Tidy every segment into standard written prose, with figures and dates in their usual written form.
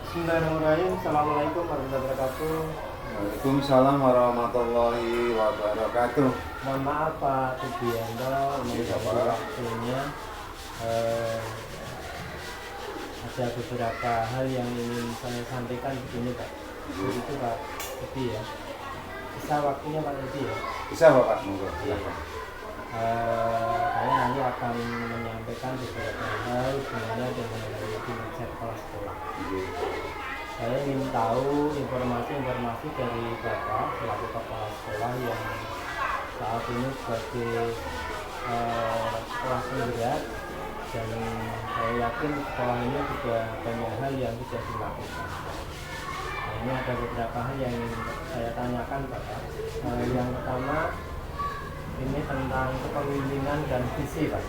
Bismillahirrahmanirrahim. Assalamualaikum warahmatullahi wabarakatuh. Waalaikumsalam warahmatullahi wabarakatuh. Mohon maaf Pak Sugianto, mengganggu waktunya. Eh, ada beberapa hal yang ingin saya sampaikan di sini Pak. Itu Pak Sugi ya. Bisa waktunya Pak Sugi ya. Bisa Bapak, monggo silakan. Saya nanti akan menyampaikan beberapa hal hubungannya dengan kinerja kepala-sekolah. Saya ingin tahu informasi-informasi dari Bapak selaku kepala sekolah yang saat ini sebagai sekolah penggerak, dan saya yakin sekolah ini juga banyak hal yang sudah dilakukan. Nah, ini ada beberapa hal yang ingin saya tanyakan Bapak. Yang pertama ini tentang kepemimpinan dan visi Pak.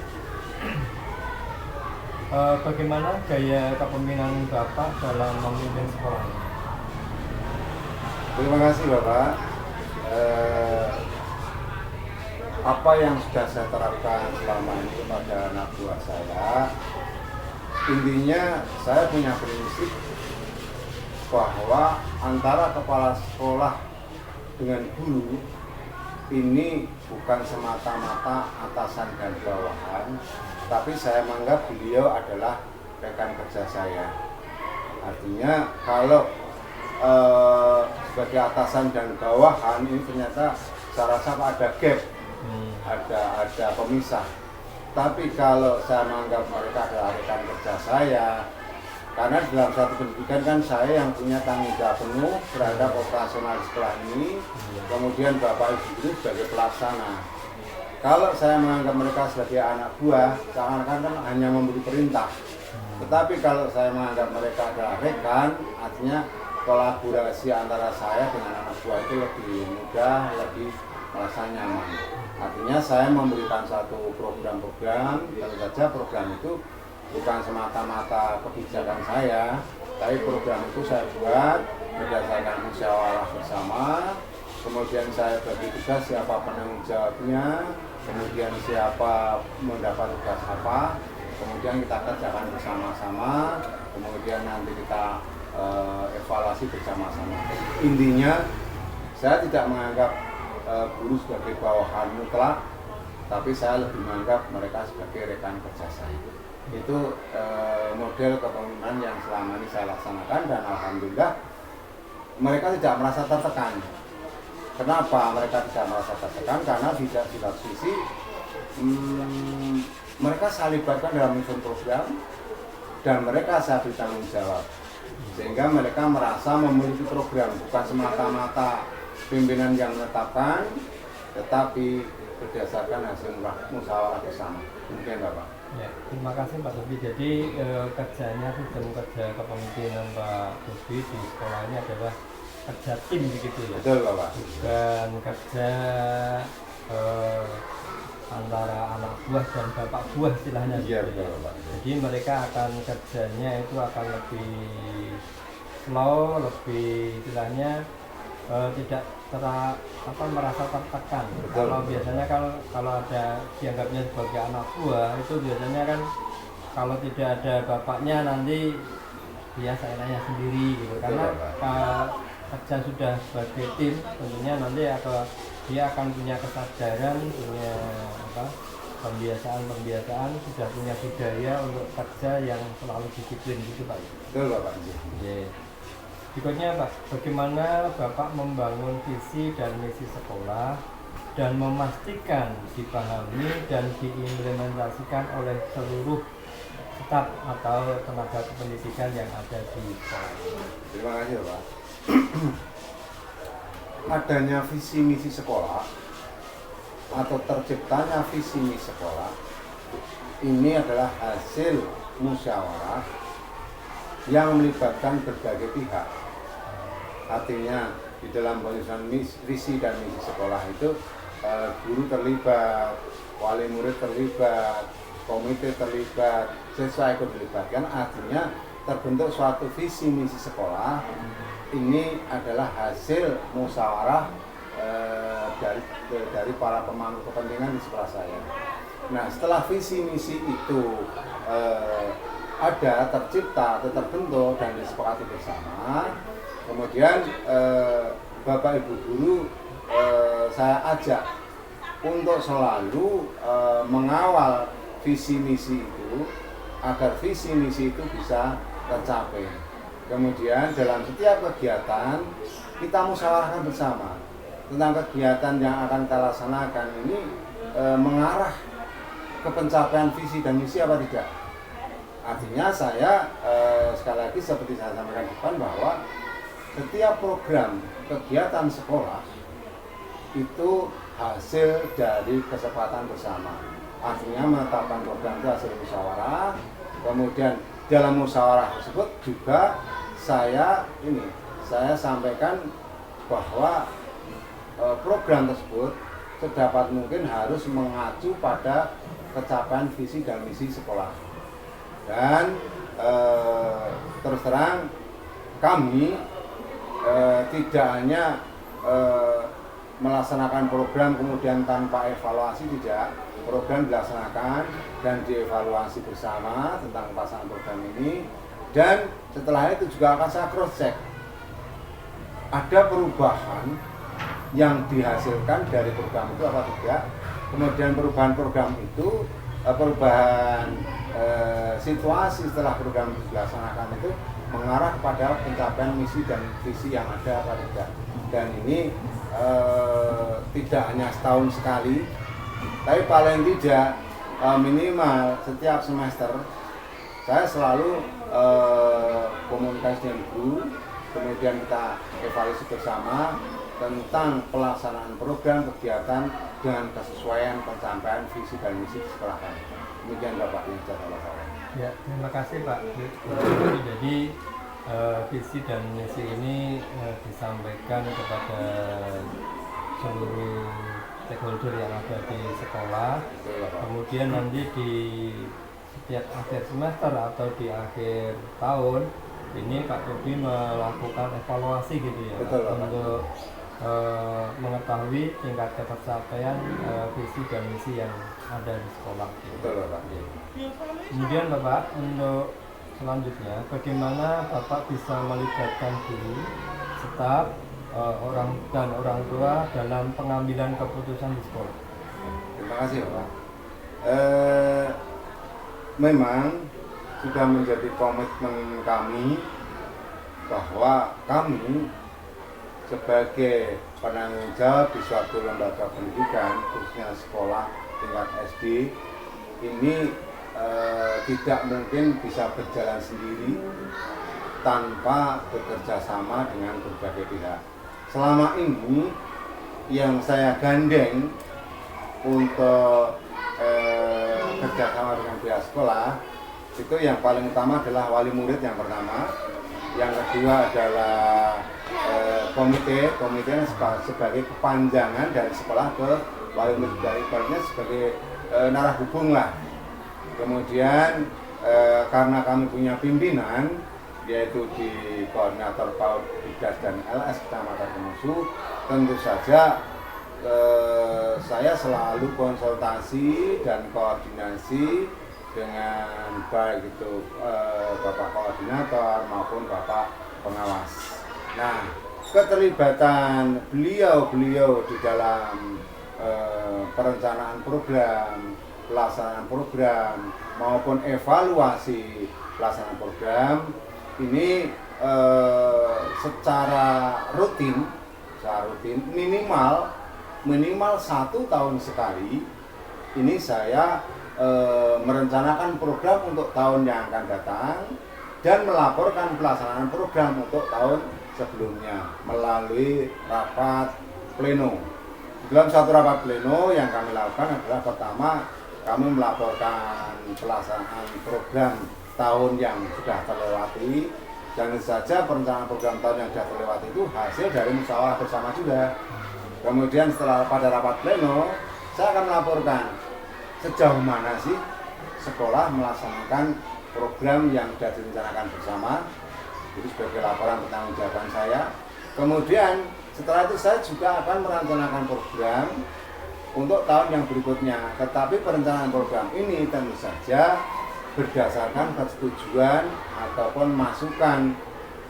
Bagaimana gaya kepemimpinan Bapak dalam memimpin sekolah ini? Terima kasih Bapak. Apa yang sudah saya terapkan selama ini kepada anak buah saya, intinya saya punya prinsip bahwa antara kepala sekolah dengan guru ini bukan semata-mata atasan dan bawahan, tapi saya menganggap beliau adalah rekan kerja saya. Artinya kalau sebagai atasan dan bawahan ini ternyata saya rasa ada gap, ada pemisah. Tapi kalau saya menganggap mereka adalah rekan kerja saya, karena dalam satu pendidikan kan saya yang punya tanggung jawab penuh terhadap operasional sekolah ini, kemudian Bapak Ibu guru sebagai pelaksana. Kalau saya menganggap mereka sebagai anak buah, seakan-akan kan hanya memberi perintah. Tetapi kalau saya menganggap mereka adalah rekan, artinya kolaborasi antara saya dengan anak buah itu lebih mudah, lebih merasa nyaman. Artinya saya memberikan satu program-program, tentu saja program itu bukan semata-mata kebijakan saya, tapi program itu saya buat berdasarkan musyawarah bersama. Kemudian saya bagi tugas siapa penanggung jawabnya, kemudian siapa mendapat tugas apa, kemudian kita kerjakan bersama-sama, kemudian nanti kita evaluasi bersama-sama. Intinya saya tidak menganggap guru sebagai bawahan mutlak, tapi saya lebih menganggap mereka sebagai rekan kerja saya. Itu model kepemimpinan yang selama ini saya laksanakan, dan alhamdulillah mereka tidak merasa tertekan. Kenapa mereka tidak merasa tertekan? Karena di satu sisi mereka saya libatkan dalam menyusun program dan mereka saya beri tanggung jawab, sehingga mereka merasa memiliki program, bukan semata-mata pimpinan yang menetapkan, tetapi berdasarkan hasil musyawarah bersama. Demikian Bapak. Ya, terima kasih Pak Sugi. Jadi kerjanya sistem kerja kepemimpinan Pak Sugi di sekolah ini adalah kerja tim begitu ya? Betul Bapak. Bukan kerja antara anak buah dan bapak buah istilahnya. Iya betul Bapak. Jadi mereka akan kerjanya itu akan lebih slow, lebih istilahnya tidak merasa tertekan. Betul. Kalau biasanya kalau ada dianggapnya sebagai anak buah itu biasanya kan kalau tidak ada bapaknya nanti dia seenaknya sendiri gitu. Betul, karena kerja sudah sebagai tim tentunya nanti dia akan punya kesadaran, punya pembiasaan, sudah punya budaya untuk kerja yang selalu disiplin gitu Pak. Betul Bapak. Yeah. Berikutnya Pak, bagaimana Bapak membangun visi dan misi sekolah dan memastikan dipahami dan diimplementasikan oleh seluruh staf atau tenaga kependidikan yang ada di sekolah? Terima kasih Bapak. Adanya visi misi sekolah atau terciptanya visi misi sekolah ini adalah hasil musyawarah yang melibatkan berbagai pihak. Artinya di dalam penyusunan visi dan misi sekolah itu guru terlibat, wali murid terlibat, komite terlibat, siswa ikut dilibatkan. Artinya terbentuk suatu visi misi sekolah ini adalah hasil musyawarah dari para pemangku kepentingan di sekolah saya. Nah, setelah visi misi itu ada, tercipta, atau terbentuk dan disepakati bersama. Kemudian Bapak Ibu guru saya ajak untuk selalu mengawal visi misi itu agar visi misi itu bisa tercapai. Kemudian dalam setiap kegiatan kita musyawarahkan bersama tentang kegiatan yang akan kita laksanakan ini mengarah ke pencapaian visi dan misi apa tidak. Artinya saya sekali lagi seperti saya sampaikan di depan bahwa setiap program kegiatan sekolah itu hasil dari kesepakatan bersama. Artinya menetapkan program itu hasil musyawarah. Kemudian dalam musyawarah tersebut juga saya sampaikan bahwa program tersebut sedapat mungkin harus mengacu pada capaian visi dan misi sekolah. Dan terus terang kami tidak hanya melaksanakan program kemudian tanpa evaluasi, tidak. Program dilaksanakan dan dievaluasi bersama tentang pelaksanaan program ini, dan setelah itu juga akan saya cross check ada perubahan yang dihasilkan dari program itu apa tidak. Kemudian perubahan program itu perubahan situasi setelah program itu dilaksanakan itu mengarah pada pencapaian misi dan visi yang ada apa tidak. Dan ini tidak hanya setahun sekali, tapi paling tidak minimal setiap semester saya selalu komunikasi dengan guru, kemudian kita evaluasi bersama tentang pelaksanaan program kegiatan dengan kesesuaian pencapaian visi dan misi sekolah kami. Demikian Bapak yang saya. Ya, terima kasih Pak. Jadi visi dan misi ini disampaikan kepada seluruh stakeholder yang ada di sekolah. Kemudian nanti di setiap akhir semester atau di akhir tahun ini Pak Todi melakukan evaluasi gitu ya. Betul, untuk mengetahui tingkat ketercapaian visi dan misi yang ada di sekolah. Betul, Pak. Kemudian Bapak, untuk selanjutnya bagaimana Bapak bisa melibatkan guru, staf, orang tua dalam pengambilan keputusan di sekolah? Terima kasih Bapak. Memang sudah menjadi komitmen kami bahwa kami sebagai penanggung jawab di suatu lembaga pendidikan, khususnya sekolah tingkat SD, ini tidak mungkin bisa berjalan sendiri tanpa bekerja sama dengan berbagai pihak. Selama ini yang saya gandeng untuk kerjasama dengan pihak sekolah itu yang paling utama adalah wali murid yang pertama, yang kedua adalah komite sebagai kepanjangan dari sekolah ke wali murid, dari sebagai narah hubung lah. Kemudian karena kami punya pimpinan yaitu di koordinator PAUD, Bidas dan LS Kecamatan Kemusu, tentu saja saya selalu konsultasi dan koordinasi dengan baik itu Bapak Koordinator maupun Bapak Pengawas. Nah, keterlibatan beliau di dalam perencanaan program, pelaksanaan program maupun evaluasi pelaksanaan program ini secara rutin minimal 1 tahun sekali ini saya merencanakan program untuk tahun yang akan datang dan melaporkan pelaksanaan program untuk tahun sebelumnya melalui rapat pleno. Dalam satu rapat pleno yang kami lakukan adalah pertama kami melaporkan pelaksanaan program tahun yang sudah terlewati, dan saja perencanaan program tahun yang sudah terlewati itu hasil dari musyawarah bersama juga. Kemudian setelah pada rapat pleno saya akan melaporkan sejauh mana sih sekolah melaksanakan program yang sudah direncanakan bersama. Itu sebagai laporan pertanggungjawaban saya. Kemudian setelah itu saya juga akan merencanakan program untuk tahun yang berikutnya. Tetapi perencanaan program ini tentu saja berdasarkan persetujuan ataupun masukan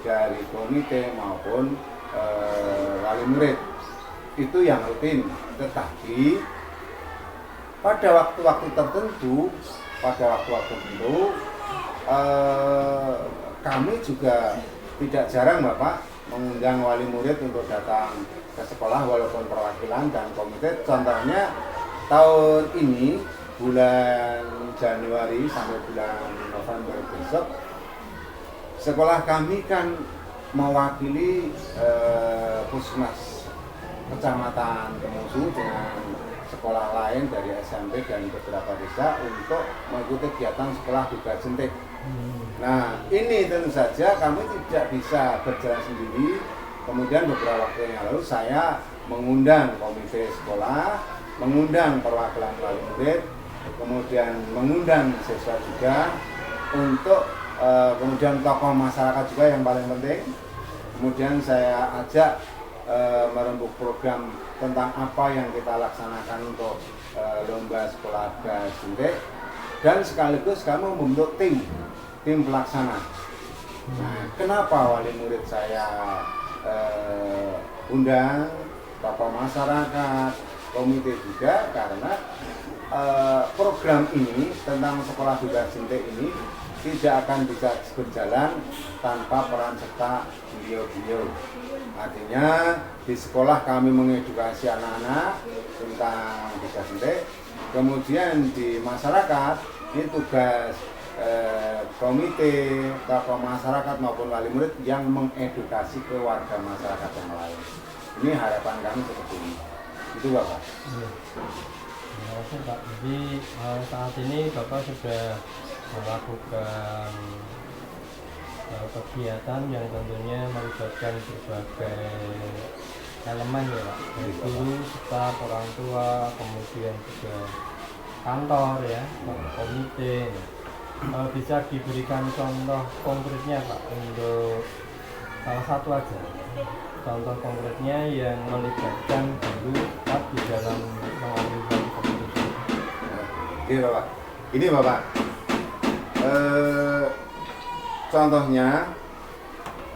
dari komite maupun wali murid. Itu yang rutin. Tetapi pada waktu-waktu tertentu kami juga tidak jarang Bapak mengundang wali murid untuk datang ke sekolah walaupun perwakilan dan komite. Contohnya tahun ini bulan Januari sampai bulan November besok, sekolah kami kan mewakili Puskesmas Kecamatan Kemusu dengan sekolah lain dari SMP dan beberapa desa untuk mengikuti kegiatan sekolah Duga Jentik. Nah, ini tentu saja kami tidak bisa berjalan sendiri. Kemudian beberapa waktu yang lalu saya mengundang komite sekolah, mengundang perwakilan wali murid, kemudian mengundang siswa juga untuk kemudian tokoh masyarakat juga yang paling penting. Kemudian saya ajak merembuk program tentang apa yang kita laksanakan untuk lomba sekolah Duga Jentik, dan sekaligus kami membentuk tim pelaksana. Nah, kenapa wali murid saya undang, tokoh masyarakat, komite juga, karena program ini tentang sekolah Duga Jentik ini tidak akan bisa berjalan tanpa peran serta beliau-beliau. Artinya di sekolah kami mengedukasi anak-anak tentang Duga Jentik, kemudian di masyarakat ini tugas komite, tokoh masyarakat maupun wali murid yang mengedukasi ke warga masyarakat yang lain. Ini harapan kami seperti ini. Itu Bapak. Terima kasih Pak. Jadi saat ini Bapak sudah melakukan kegiatan yang tentunya melibatkan berbagai elemen ya Pak, dari guru, staf, orang tua, kemudian juga kantor ya, komite. Bisa diberikan contoh konkretnya Pak untuk salah satu aja, contoh konkretnya yang melibatkan guru staf di dalam mengambil keputusan. Ini Bapak, contohnya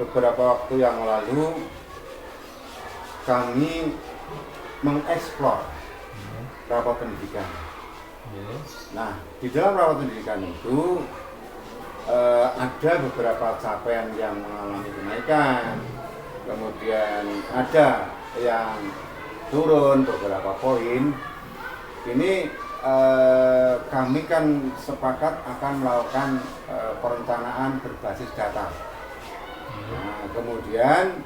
beberapa waktu yang lalu kami mengeksplor rapat pendidikan. Nah, di dalam rapat pendidikan itu ada beberapa capaian yang mengalami kenaikan, kemudian ada yang turun beberapa poin. Ini kami kan sepakat akan melakukan perencanaan berbasis data. Nah, kemudian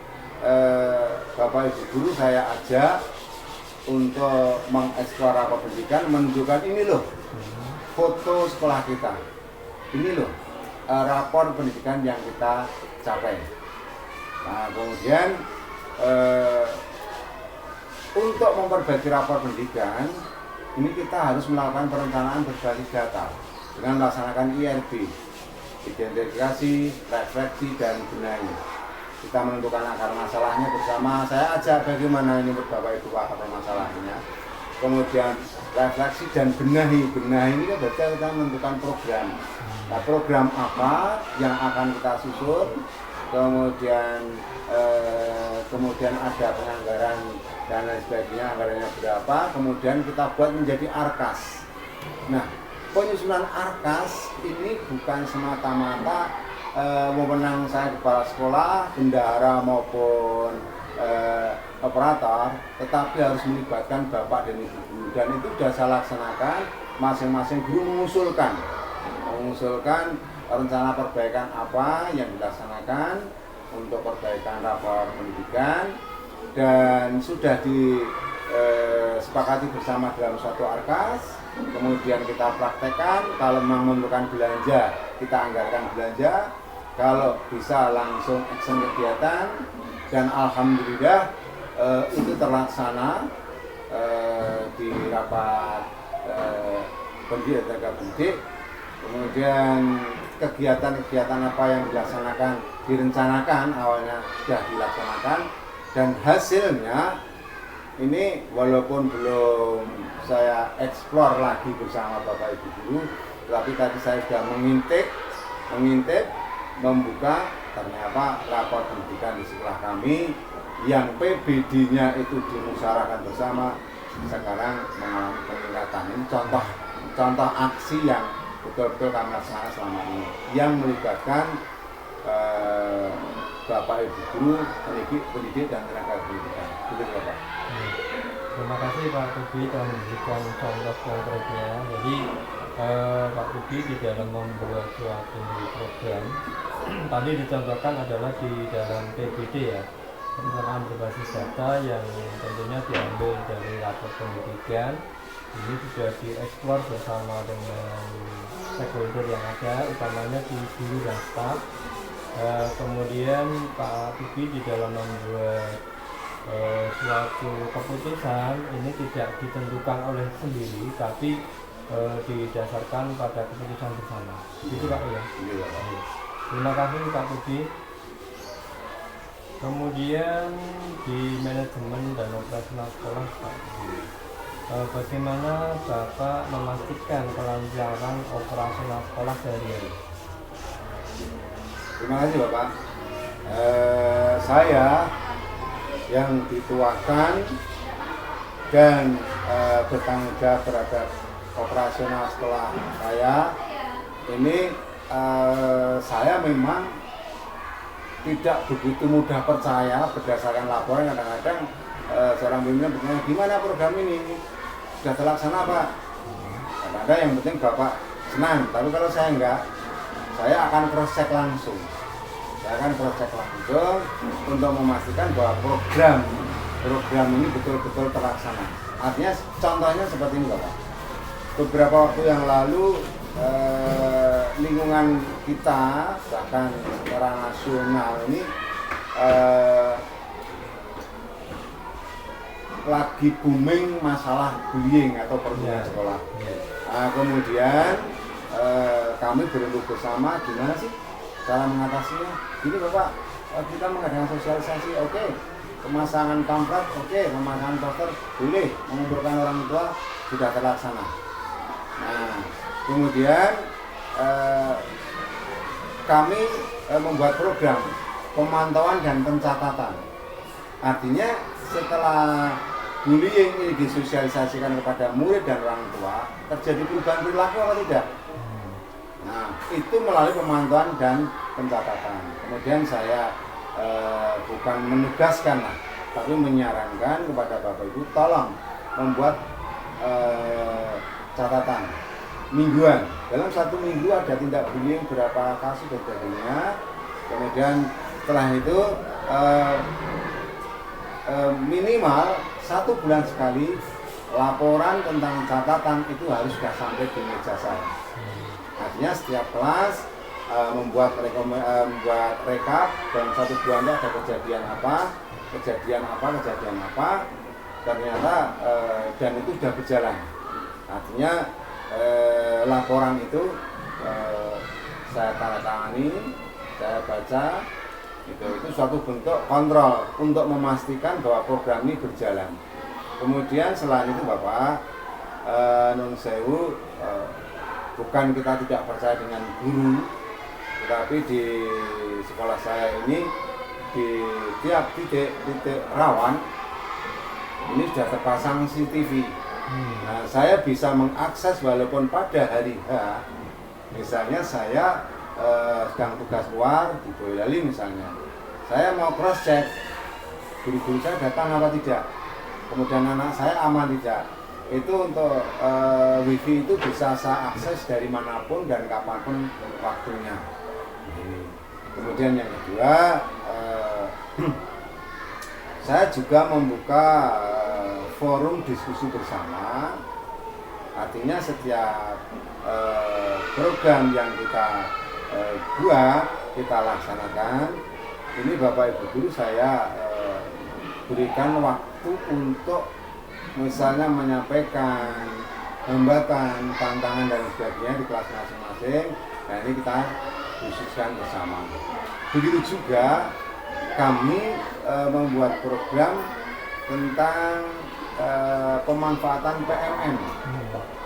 Bapak Ibu guru saya ajak untuk mengeksplor rapat pendidikan, menunjukkan ini loh foto sekolah kita, ini loh rapor pendidikan yang kita capai. Nah, kemudian untuk memperbaiki rapor pendidikan ini kita harus melakukan perencanaan berbasis data dengan melaksanakan IRB, identifikasi, refleksi, dan benahi. Kita menentukan akar masalahnya bersama. Saya ajak bagaimana ini Bapak Ibu akar masalahnya. Kemudian refleksi dan benahi. Benahi ini kan berarti kita menentukan program. Nah, program apa yang akan kita susun. Kemudian ada penganggaran dan lain sebagainya, anggarannya berapa. Kemudian kita buat menjadi arkas. Nah, penyusunan arkas ini bukan semata-mata wewenang saya kepala sekolah, bendahara maupun operator, tetapi harus melibatkan bapak dan ibu guru, dan itu sudah saya laksanakan. Masing-masing guru mengusulkan rencana perbaikan apa yang dilaksanakan untuk perbaikan rapor pendidikan, dan sudah disepakati bersama dalam suatu arkas. Kemudian kita praktekkan. Kalau memang memerlukan belanja, kita anggarkan belanja. Kalau bisa langsung action kegiatan, dan alhamdulillah itu terlaksana di rapat pendidik. Kemudian kegiatan-kegiatan apa yang direncanakan awalnya sudah dilaksanakan, dan hasilnya ini walaupun belum saya eksplor lagi bersama Bapak Ibu guru, Tapi tadi saya sudah mengintip, membuka, ternyata rapor pendidikan di sekolah kami yang PBD-nya itu dimusyawarahkan bersama sekarang mengalami peningkatan. Ini contoh aksi yang betul-betul kami laksanakan selama ini yang melibatkan Bapak Ibu guru, pendidik dan tenaga pendidikan. Begitu Bapak. Terima kasih Pak Tubi telah memberikan contoh konkretnya. Jadi Pak Tubi di dalam membuat suatu program tadi dicontohkan adalah di dalam PBD ya, perencanaan berbasis data yang tentunya diambil dari rapor pendidikan. Ini sudah dieksplor bersama dengan stakeholder yang ada, utamanya di guru dan staf. Kemudian Pak Tubi di dalam membuat suatu keputusan ini tidak ditentukan oleh sendiri, tapi didasarkan pada keputusan bersama. Itu Pak ya. Terima kasih Pak Tubi. Kemudian di manajemen dan operasional sekolah Pak Tubi, bagaimana Bapak memastikan kelancaran operasional sekolah sehari-hari? Terima kasih Bapak. Saya yang dituakan dan bertanggung jawab terhadap operasional sekolah saya ini, saya memang tidak begitu mudah percaya berdasarkan laporan. Kadang-kadang seorang pimpinan bertanya, gimana program ini sudah terlaksana Pak? Kadang-kadang yang penting Bapak senang, tapi kalau saya enggak, saya akan cross check langsung. Untuk memastikan bahwa program ini betul-betul terlaksana. Artinya contohnya seperti ini Bapak. Beberapa waktu yang lalu lingkungan kita bahkan secara nasional ini lagi booming masalah bullying atau perundungan sekolah. Nah, kemudian kami berunding bersama gimana sih cara mengatasinya. Gini Bapak, kita mengadakan sosialisasi, oke. Pemasangan pamflet, oke. Pemasangan poster, boleh. Mengumpulkan orang tua, sudah terlaksana. Nah, kemudian kami membuat program pemantauan dan pencatatan. Artinya setelah bullying ini disosialisasikan kepada murid dan orang tua, terjadi perubahan perilaku atau tidak? Nah, itu melalui pemantauan dan pencatatan. Kemudian saya bukan menugaskan lah, tapi menyarankan kepada Bapak Ibu tolong membuat catatan mingguan. Dalam satu minggu ada tindak bullying berapa kasus dan sebagainya. Kemudian setelah itu minimal 1 bulan sekali laporan tentang catatan itu harus sudah sampai di meja saya. Artinya setiap kelas membuat rekap dalam 1 bulan ada kejadian apa, ternyata dan itu sudah berjalan. Artinya laporan itu saya tanda tangani, saya baca, itu suatu bentuk kontrol untuk memastikan bahwa program ini berjalan. Kemudian selain itu Bapak, nun sewu, bukan kita tidak percaya dengan guru, tetapi di sekolah saya ini di tiap titik rawan ini sudah terpasang CCTV. Nah, saya bisa mengakses walaupun pada hari H, misalnya saya sedang tugas luar di Boyolali misalnya, saya mau cross check guru-guru saya datang apa tidak, kemudian anak saya aman tidak. Itu untuk wifi itu bisa saya akses dari manapun dan kapanpun waktunya. Kemudian yang kedua, saya juga membuka forum diskusi bersama. Artinya setiap program yang kita buat, kita laksanakan, ini Bapak Ibu Guru saya berikan waktu untuk misalnya menyampaikan hambatan, tantangan dan sebagainya di kelas masing-masing. Nah, ini kita khususkan bersama. Begitu juga kami membuat program tentang pemanfaatan PMN.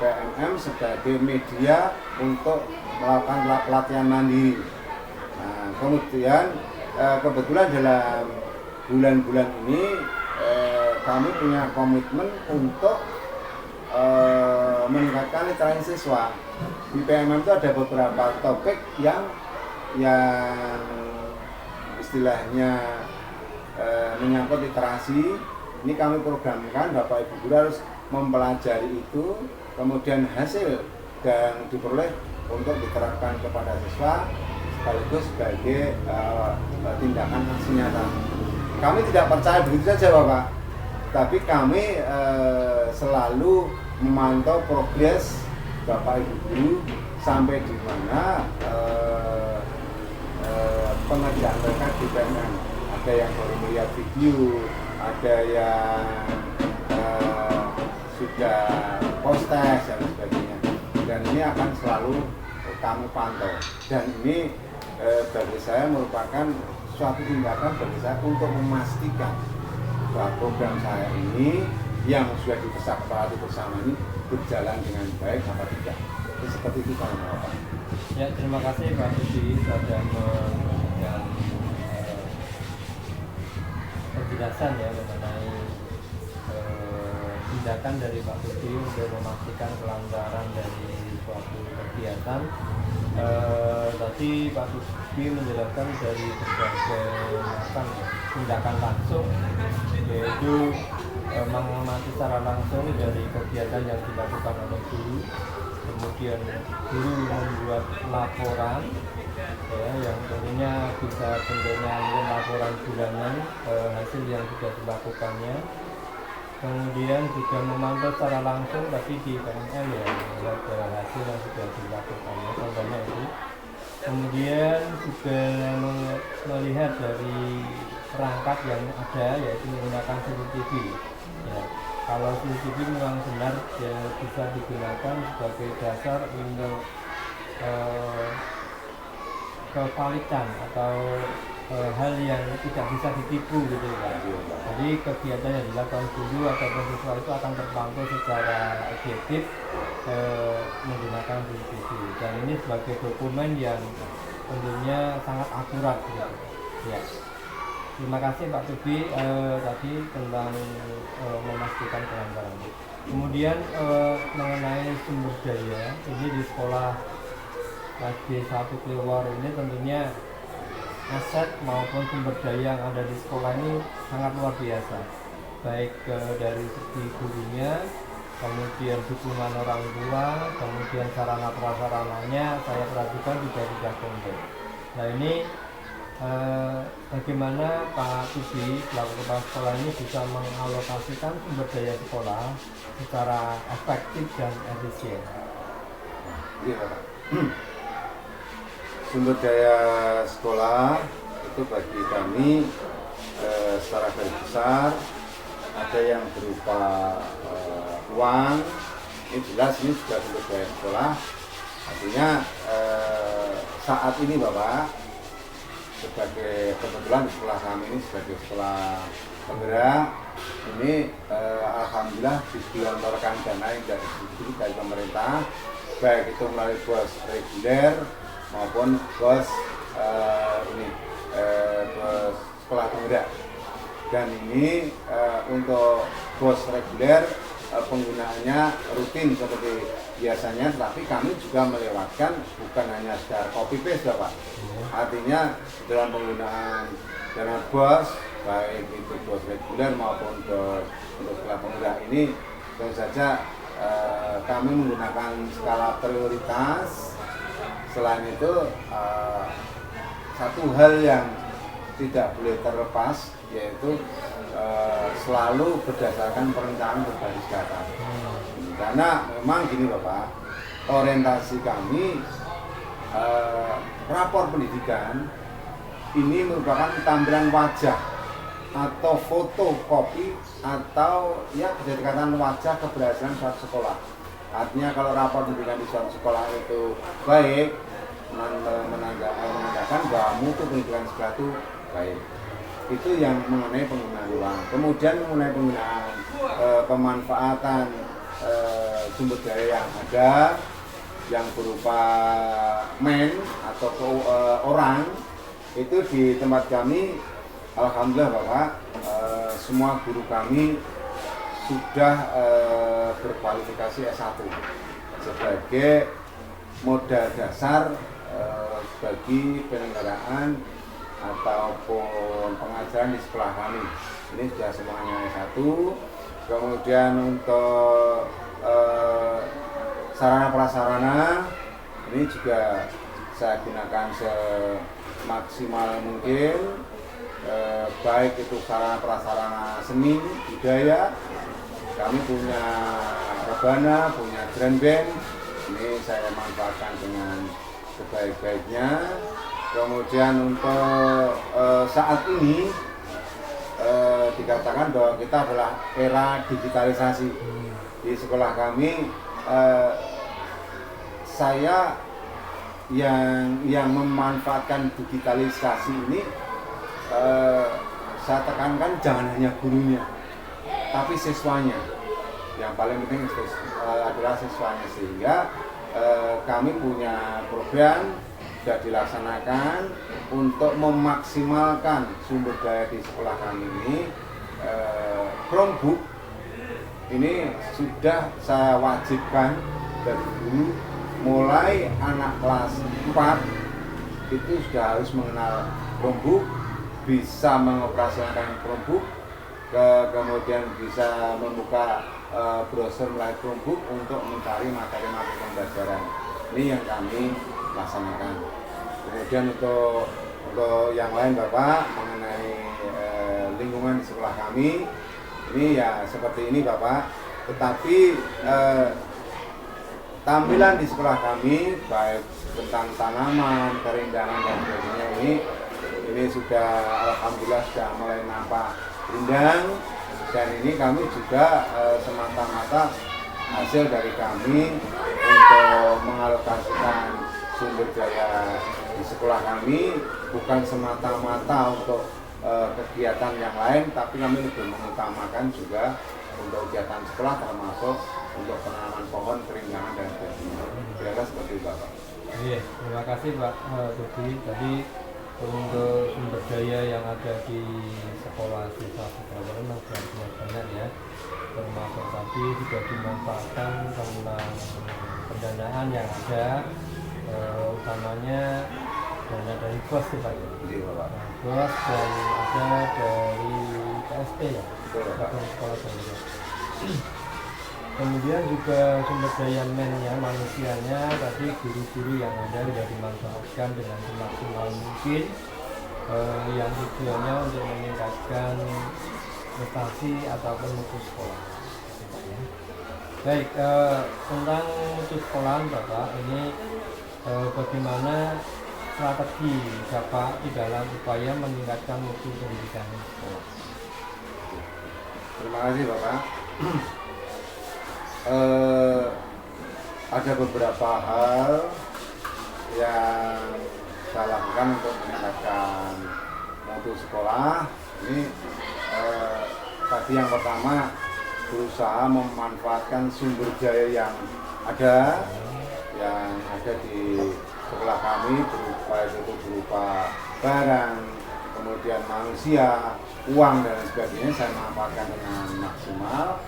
PMM sebagai media untuk melakukan pelatihan mandiri. Nah, kemudian kebetulan dalam bulan-bulan ini kami punya komitmen untuk meningkatkan literasi siswa. Di PMM itu ada beberapa topik yang istilahnya menyangkut literasi. Ini kami programkan, Bapak Ibu guru harus mempelajari itu, kemudian hasil yang diperoleh untuk diterapkan kepada siswa sekaligus sebagai tindakan aksi nyata. Kami tidak percaya begitu saja Bapak, tapi kami selalu memantau progres Bapak Ibu guru sampai di mana pengerjaan mereka di PMM. Ada yang baru melihat video, ada yang sudah post test dan sebagainya. Dan ini akan selalu kami pantau. Dan ini bagi saya merupakan suatu tindakan bagi saya untuk memastikan bahwa program saya ini yang sudah disepakati bersama ini berjalan dengan baik apa tidak. Seperti itu Pak. Ya, terima kasih Pak Budi sudah memberikan penjelasan ya mengenai tindakan dari Pak Budi untuk memastikan kelancaran dari suatu kegiatan. Tadi Pak Budi menjelaskan dari berbagai macam tindakan langsung, yaitu mengamati secara langsung dari kegiatan yang dilakukan oleh guru, kemudian guru membuat laporan ya, yang tentunya bisa bentuknya laporan bulanan hasil yang sudah dilakukannya. Kemudian juga memantau secara langsung tapi di PMM ya, melihat hasil yang sudah dilakukannya, contohnya itu. Kemudian juga melihat dari perangkat yang ada, yaitu menggunakan CCTV ya. Kalau CCTV memang benar ya, bisa digunakan sebagai dasar untuk kevalidan atau hal yang tidak bisa ditipu gitu ya. Jadi kegiatan yang dilakukan guru ataupun siswa itu akan terpantau secara objektif menggunakan CCTV, dan ini sebagai dokumen yang tentunya sangat akurat gitu. Ya. Terima kasih Pak Tubi tadi tentang memastikan kelancaran. Kemudian mengenai sumber daya, ini di sekolah SD 1 Klewor ini tentunya aset maupun sumber daya yang ada di sekolah ini sangat luar biasa, baik dari segi gurunya, kemudian dukungan orang tua, kemudian sarana prasarananya saya perhatikan juga sudah komplit. Nah ini bagaimana Pak Tubi selaku kepala sekolah ini bisa mengalokasikan sumber daya sekolah secara efektif dan efisien? Iya Pak. Sumber daya sekolah itu bagi kami secara garis besar ada yang berupa uang, ini jelas ini juga sumber daya sekolah. Artinya saat ini Bapak, sebagai kebetulan sekolah kami ini sebagai sekolah penggerak ini alhamdulillah digelontorkan dana yang dari pemerintah, baik itu melalui bos reguler maupun bos bos sekolah penggerak. Dan ini untuk bos reguler penggunaannya rutin seperti biasanya, tapi kami juga melewatkan bukan hanya secara copy paste Bapak. Artinya dalam penggunaan dana bos, baik itu bos reguler maupun bos untuk sekolah penggerak ini, tentu saja kami menggunakan skala prioritas. Selain itu satu hal yang tidak boleh terlepas yaitu selalu berdasarkan perencanaan berbasis data. Karena memang gini Bapak, orientasi kami rapor pendidikan ini merupakan tampilan wajah atau fotokopi atau ya bisa dikatakan wajah keberhasilan suatu sekolah. Artinya kalau rapor pendidikan di suatu sekolah itu baik, menandakan bahwa mutu pendidikan sekolah itu baik. Itu yang mengenai penggunaan uang. Kemudian mengenai penggunaan pemanfaatan sumber daya yang ada, yang berupa atau orang, itu di tempat kami alhamdulillah Bapak, semua guru kami sudah berkualifikasi S1 sebagai modal dasar bagi penyelenggaraan ataupun pengajaran di sekolah kami. Ini sudah semuanya S1. Kemudian untuk sarana prasarana ini juga saya gunakan semaksimal mungkin, baik itu sarana prasarana seni budaya. Kami punya rebana, punya drum band, ini saya manfaatkan dengan sebaik-baiknya. Kemudian untuk saat ini dikatakan bahwa kita adalah era digitalisasi. Di sekolah kami saya yang memanfaatkan digitalisasi ini, saya tekankan jangan hanya gurunya, tapi siswanya. Yang paling penting adalah siswanya, sehingga kami punya program sudah dilaksanakan untuk memaksimalkan sumber daya di sekolah kami ini. Chromebook ini sudah saya wajibkan dari dulu, mulai anak kelas 4 itu sudah harus mengenal Chromebook, bisa mengoperasikan Chromebook, kemudian bisa membuka browser melalui Chromebook untuk mencari materi-materi pembelajaran. Ini yang kami laksanakan. Kemudian untuk yang lain Bapak, mengenai lingkungan di sekolah kami, ini ya seperti ini Bapak. Tetapi tampilan di sekolah kami, baik tentang tanaman, kerindangan dan sebagainya, ini sudah alhamdulillah sudah mulai nampak rindang. Dan ini kami juga semata-mata hasil dari kami untuk mengalokasikan sumber daya di sekolah kami, bukan semata-mata untuk kegiatan yang lain, tapi kami lebih mengutamakan juga untuk kegiatan sekolah, termasuk untuk penanaman pohon, kerindangan dan sebagainya. Kira-kira seperti itu Bapak. Iya, terima kasih Pak Budi. Tadi untuk sumber daya yang ada di sekolah siswa sekolah memang banyak ya, termasuk tadi juga dimanfaatkan tentang pendanaan yang ada, utamanya dana dari BOS ya Pak. BOS dan ada dari PSP ya, Satuan Sekolah Sangga. Kemudian juga sumber daya manusianya, tadi guru-guru yang ada sudah dimanfaatkan dengan semaksimal mungkin, yang tujuannya untuk meningkatkan prestasi ataupun mutu sekolah. Baik, tentang mutu sekolah Bapak, ini bagaimana strategi Bapak di dalam upaya meningkatkan mutu pendidikan sekolah? Terima kasih Bapak. Ada beberapa hal yang saya lakukan untuk meningkatkan mutu sekolah. Ini tadi yang pertama, berusaha memanfaatkan sumber daya yang ada di sekolah kami, berupa barang, kemudian manusia, uang dan sebagainya, saya manfaatkan dengan maksimal.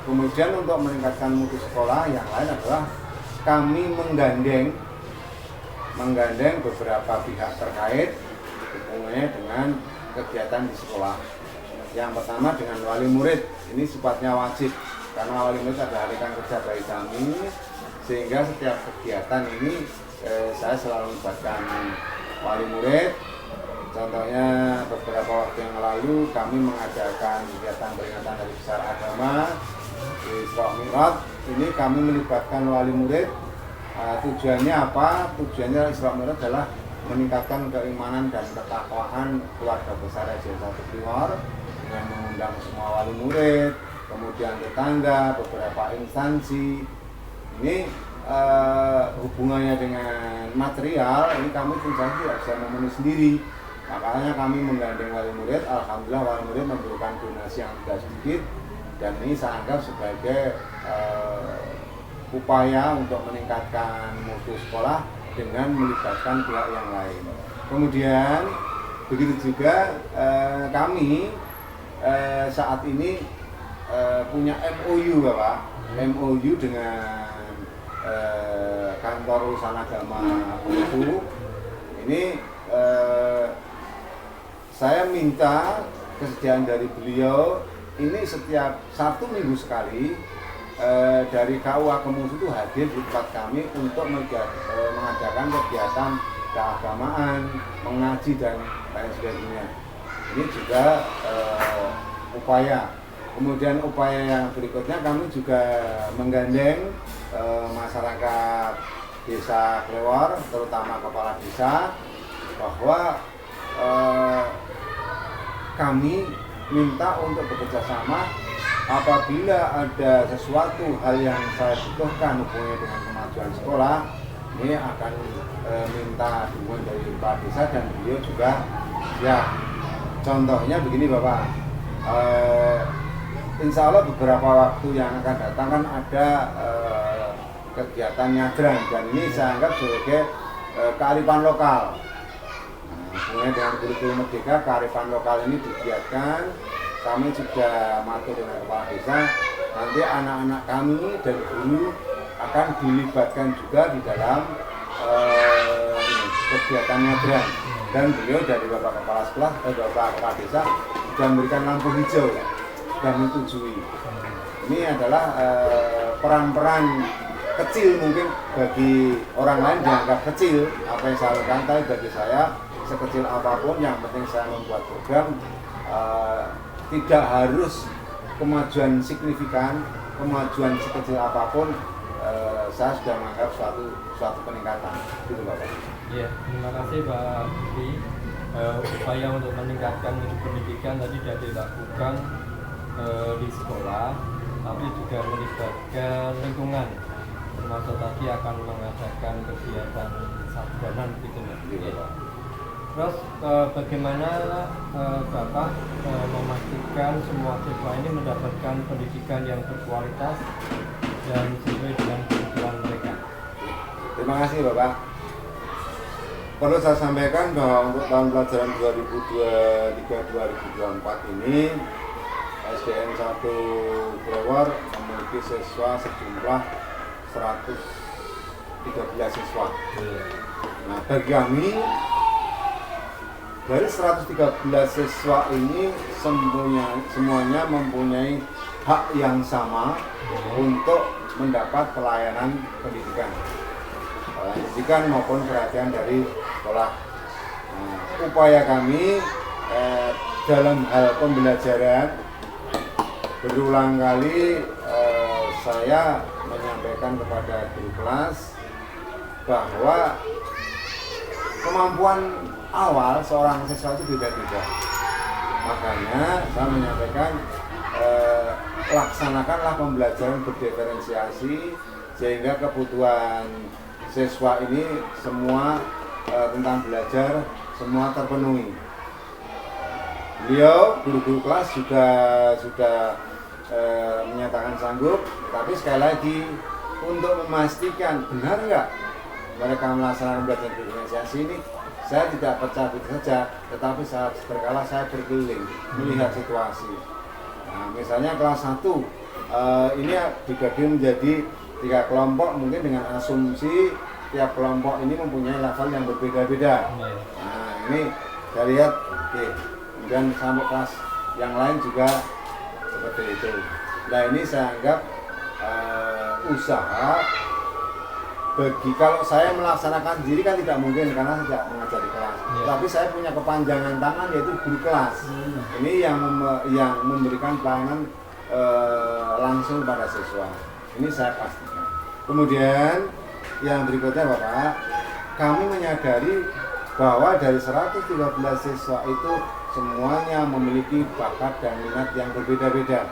Kemudian untuk meningkatkan mutu sekolah yang lain adalah kami menggandeng beberapa pihak terkait hubungannya dengan kegiatan di sekolah. Yang pertama dengan wali murid, ini sifatnya wajib karena wali murid adalah rekan kerja bagi kami, sehingga setiap kegiatan ini saya selalu melibatkan wali murid. Contohnya beberapa waktu yang lalu kami mengadakan kegiatan peringatan Hari Besar Agama di Isra Mi'raj. Ini kami melibatkan wali murid. Tujuannya apa? Tujuannya Isra Mi'raj adalah meningkatkan keimanan dan ketakwaan keluarga besar SDN 1 Priwor dengan mengundang semua wali murid, kemudian tetangga, beberapa instansi. Ini hubungannya dengan material, ini kami tentu saja tidak bisa memenuhi sendiri. Makanya kami menggandeng wali murid. Alhamdulillah wali murid memberikan donasi yang tidak sedikit, dan ini saya anggap sebagai upaya untuk meningkatkan mutu sekolah dengan melibatkan pihak yang lain. Kemudian begitu juga kami saat ini punya MOU Bapak, MOU dengan kantor urusan agama Bengkulu. Ini saya minta kesediaan dari beliau ini setiap 1 minggu sekali dari KUA Kemusu itu hadir di tempat kami untuk mengadakan kegiatan keagamaan, mengaji dan lain sebagainya. Ini juga upaya. Kemudian upaya yang berikutnya kami juga menggandeng masyarakat desa Klewor, terutama kepala desa, bahwa kami minta untuk bekerja sama apabila ada sesuatu hal yang saya butuhkan hubungannya dengan kemajuan sekolah, ini akan minta dukungan dari kepala desa dan beliau juga ya. Contohnya begini Bapak, insya Allah beberapa waktu yang akan datang kan ada kegiatan nyadran, dan ini saya anggap sebagai kearifan lokal. Hubungannya dengan kurikulum Merdeka, kearifan lokal ini digiatkan. Kami juga matur dengan kepala desa, nanti anak-anak kami dan guru akan dilibatkan juga di dalam kegiatan nyadran. Dan beliau dari Bapak Kepala Sekolah, Bapak Kepala Desa sudah memberikan lampu hijau dan menyetujui. Ini adalah peran-peran kecil mungkin bagi orang lain dianggap kecil apa yang saya lakukan, tapi bagi saya sekecil apapun yang penting saya membuat program. Tidak harus kemajuan signifikan, kemajuan sekecil apapun, saya sudah menganggap suatu peningkatan. Gitu Bapak. Iya, terima kasih Pak Budi. Upaya untuk meningkatkan mutu pendidikan tadi sudah dilakukan di sekolah, tapi juga melibatkan lingkungan. Termasuk tadi akan mengadakan kegiatan sarjana gitu ya. Terus bagaimana Bapak memastikan semua siswa ini mendapatkan pendidikan yang berkualitas dan sesuai dengan kebutuhan mereka? Terima kasih Bapak. Perlu saya sampaikan bahwa untuk tahun pelajaran 2023-2024 ini SDN 1 Klewor memiliki siswa sejumlah 113 siswa. Nah, bagi kami dari 113 siswa ini semuanya mempunyai hak yang sama untuk mendapat pelayanan pendidikan maupun perhatian dari sekolah. Nah, upaya kami dalam hal pembelajaran berulang kali saya menyampaikan kepada guru kelas bahwa kemampuan awal seorang siswa itu beda-beda. Makanya saya menyampaikan laksanakanlah pembelajaran berdiferensiasi sehingga kebutuhan siswa ini semua tentang belajar semua terpenuhi. Beliau guru-guru kelas juga sudah menyatakan sanggup, tapi sekali lagi untuk memastikan benar nggak mereka melaksanakan belajar diferensiasi ini, saya tidak percaya begitu saja, tetapi berkala saya berkeliling melihat situasi. Nah, misalnya kelas 1 ini dibagi menjadi 3 kelompok, mungkin dengan asumsi tiap kelompok ini mempunyai level yang berbeda-beda. Nah, ini saya lihat, kemudian sampai kelas yang lain juga seperti itu. Nah, ini saya anggap usaha kalau saya melaksanakan sendiri kan tidak mungkin karena tidak mengajar di kelas. Tapi saya punya kepanjangan tangan yaitu guru kelas. Ini yang memberikan pelayanan langsung pada siswa. Ini saya pastikan. Kemudian yang berikutnya Bapak, kami menyadari bahwa dari 113 siswa itu semuanya memiliki bakat dan minat yang berbeda-beda.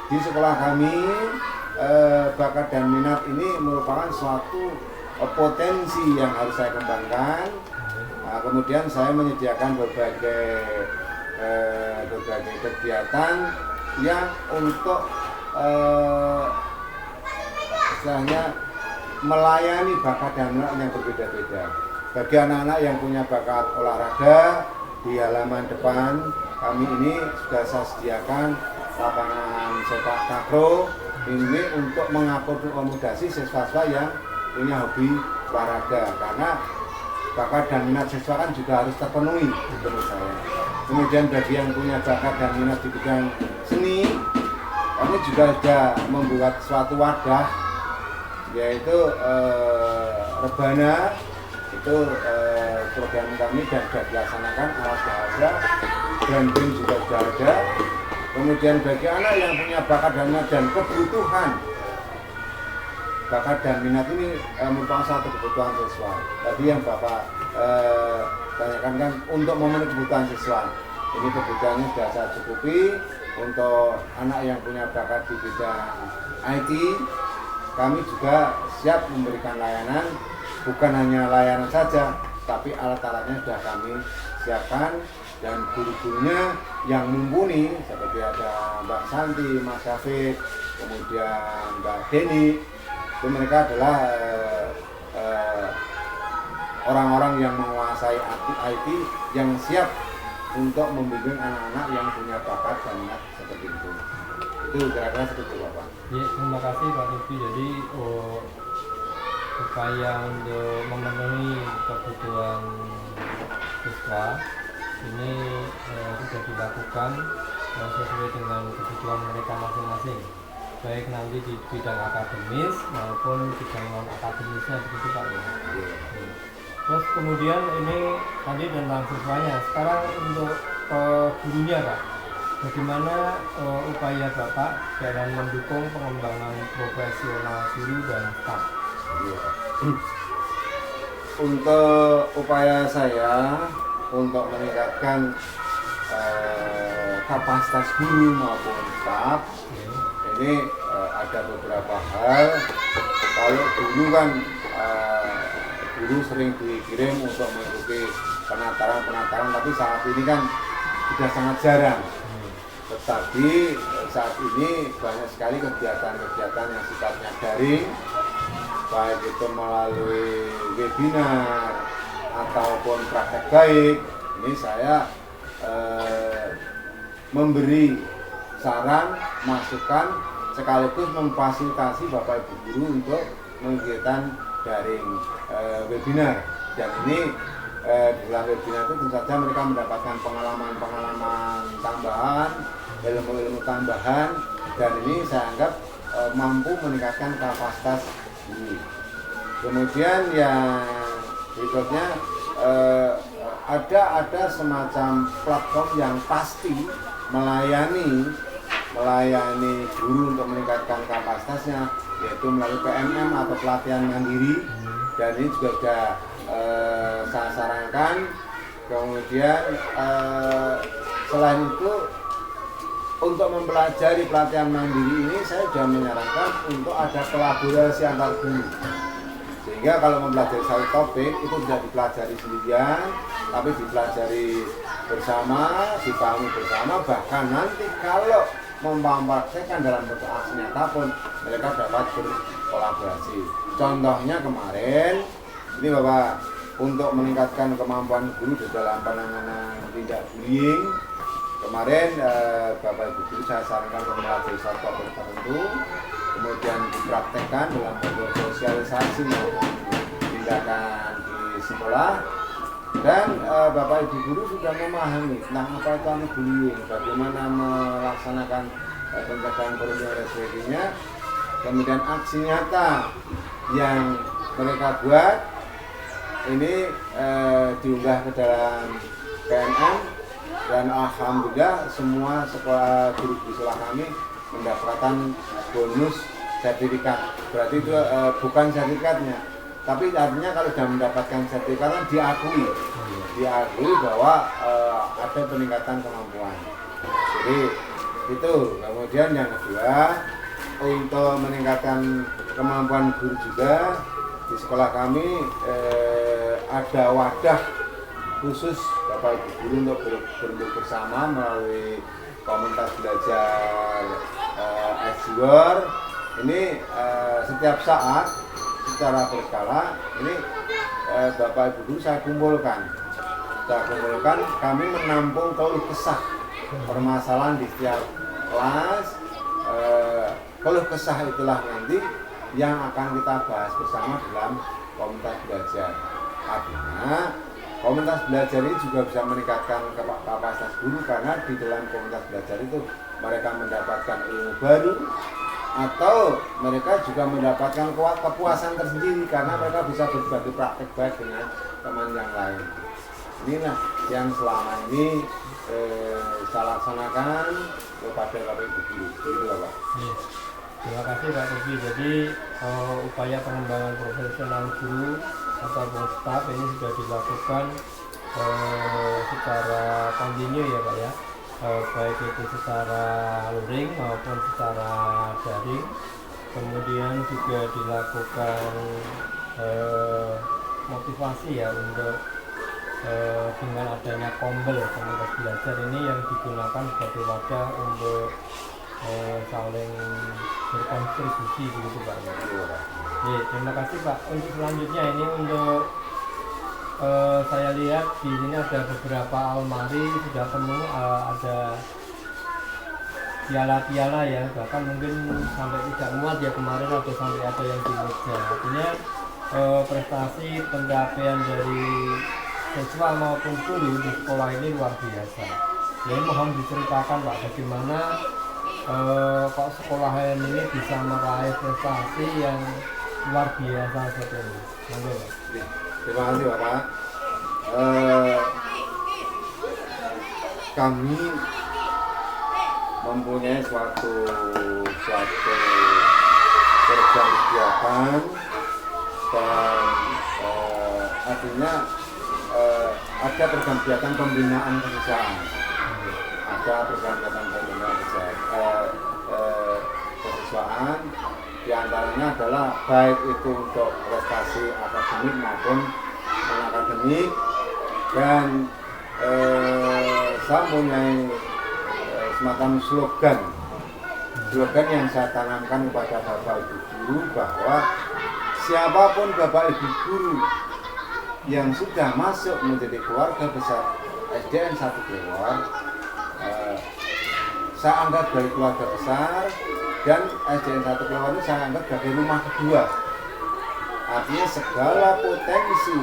Di sekolah kami bakat dan minat ini merupakan suatu potensi yang harus saya kembangkan. Nah, kemudian saya menyediakan berbagai kegiatan yang untuk istilahnya melayani bakat dan minat yang berbeda-beda. Bagi anak-anak yang punya bakat olahraga, di halaman depan kami ini sudah saya sediakan lapangan sepak takraw ini untuk mengakomodasi siswa-siswa yang punya hobi olahraga, karena bakat dan minat siswa kan juga harus terpenuhi menurut saya. Kemudian bagi yang punya bakat dan minat di bidang seni, kami juga sudah membuat suatu wadah, yaitu Rebana. Itu program kami dan sudah dilaksanakan awas bahasa, branding juga sudah ada. Kemudian bagi anak yang punya bakat dan minat dan kebutuhan, bakat dan minat ini merupakan satu kebutuhan siswa. Tadi yang Bapak tanyakan kan untuk memenuhi kebutuhan siswa, ini kebutuhannya sudah saya cukupi. Untuk anak yang punya bakat di bidang IT, kami juga siap memberikan layanan. Bukan hanya layanan saja, tapi alat-alatnya sudah kami siapkan, dan guru-gurunya yang mumpuni seperti ada Mbak Santi, Mas Syafiq, kemudian Mbak Deni, itu mereka adalah orang-orang yang menguasai IT yang siap untuk membimbing anak-anak yang punya bakat dan minat seperti itu. Itu kira-kira seperti itu, Bapak. Ya, terima kasih Pak Lutfi. Jadi upaya untuk memenuhi kebutuhan siswa ini sudah dilakukan sesuai dengan kebutuhan mereka masing-masing, baik nanti di bidang akademis maupun bidang non akademisnya, begitu Pak ya. Terus kemudian ini tadi tentang siswanya, sekarang untuk gurunya Pak, bagaimana upaya Bapak dalam mendukung pengembangan profesional guru dan staf? Untuk upaya saya untuk meningkatkan kapasitas guru maupun staf, ini ada beberapa hal. Kalau dulu kan guru sering dikirim untuk mengikuti penataran, tapi saat ini kan sudah sangat jarang. Tetapi saat ini banyak sekali kegiatan-kegiatan yang sifatnya daring, baik itu melalui webinar ataupun praktek baik. Ini saya memberi saran, masukan, sekaligus memfasilitasi Bapak Ibu guru untuk kegiatan daring webinar. Dan ini di dalam webinar itu tentu saja mereka mendapatkan pengalaman-pengalaman tambahan, ilmu-ilmu tambahan, dan ini saya anggap mampu meningkatkan kapasitas guru. Kemudian yang berikutnya ada semacam platform yang pasti melayani guru untuk meningkatkan kapasitasnya, yaitu melalui PMM atau pelatihan mandiri, dan ini juga sudah saya sarankan. Kemudian selain itu, untuk mempelajari pelatihan mandiri ini saya sudah menyarankan untuk ada kolaborasi antar guru, sehingga kalau mempelajari satu topik itu tidak dipelajari sendirian, tapi dipelajari bersama, dipahami bersama. Bahkan nanti kalau mempraktekkan dalam bentuk aksi nyata pun mereka dapat berkolaborasi. Contohnya kemarin ini Bapak, untuk meningkatkan kemampuan guru di dalam penanganan tindak bullying, kemarin Bapak Ibu guru saya sarankan mempelajari satu topik tertentu, kemudian dipraktekkan dalam bentuk sosialisasi maupun tindakan di sekolah. Dan Bapak Ibu guru sudah memahami tentang apa itu bullying, bagaimana melaksanakan pencegahan korupsi dan sebagainya. Kemudian aksi nyata yang mereka buat ini diunggah ke dalam PNM, dan alhamdulillah semua sekolah guru di sekolah kami mendapatkan bonus sertifikat. Berarti itu bukan sertifikatnya, tapi artinya kalau sudah mendapatkan sertifikat diakui bahwa ada peningkatan kemampuan. Jadi itu. Kemudian yang kedua, untuk meningkatkan kemampuan guru juga di sekolah kami ada wadah khusus Bapak Ibu guru untuk berkumpul bersama melalui komunitas belajar Azure. Ini setiap saat secara berkala ini Bapak Ibu guru saya kumpulkan, kami menampung keluh kesah permasalahan di setiap kelas. Keluh kesah itulah nanti yang akan kita bahas bersama dalam komunitas belajar. Artinya komunitas belajar ini juga bisa meningkatkan kapasitas guru, karena di dalam komunitas belajar itu mereka mendapatkan ilmu baru, atau mereka juga mendapatkan kepuasan tersendiri karena mereka bisa berbagi praktek baik dengan teman yang lain. Inilah yang selama ini saya laksanakan kepada Bapak Ibu guru. Begitu Pak. Terima kasih Pak Tobi. Jadi upaya pengembangan profesional guru ataupun staf ini sudah dilakukan secara kontinu ya Pak ya, baik itu secara luring maupun secara daring. Kemudian juga dilakukan motivasi ya untuk dengan adanya kombel komunitas belajar ini yang digunakan sebagai wadah untuk saling berkontribusi begitu Pak. Terima kasih Pak. Untuk selanjutnya ini untuk saya lihat di sini ada beberapa almari sudah penuh, ada piala-piala ya, bahkan mungkin sampai tidak muat ya, kemarin ada sampai ada yang di meja. Artinya prestasi pencapaian dari siswa maupun guru di sekolah ini luar biasa. Jadi mohon diceritakan Pak, bagaimana kok sekolahan ini bisa meraih prestasi yang luar biasa seperti ini. Terima kasih Bapak. Kami mempunyai suatu program kegiatan, dan artinya ada program kegiatan pembinaan kesejahteraan, ada program kegiatan pembinaan kesejahteraan, di antaranya adalah baik itu untuk prestasi akademik maupun non akademik. Dan saya mempunyai semacam slogan yang saya tanamkan kepada Bapak Ibu guru, bahwa siapapun Bapak Ibu guru yang sudah masuk menjadi keluarga besar SDN 1 Blewor, saya anggap dari keluarga besar, dan SDN 1 Blewor ini saya anggap sebagai rumah kedua. Artinya segala potensi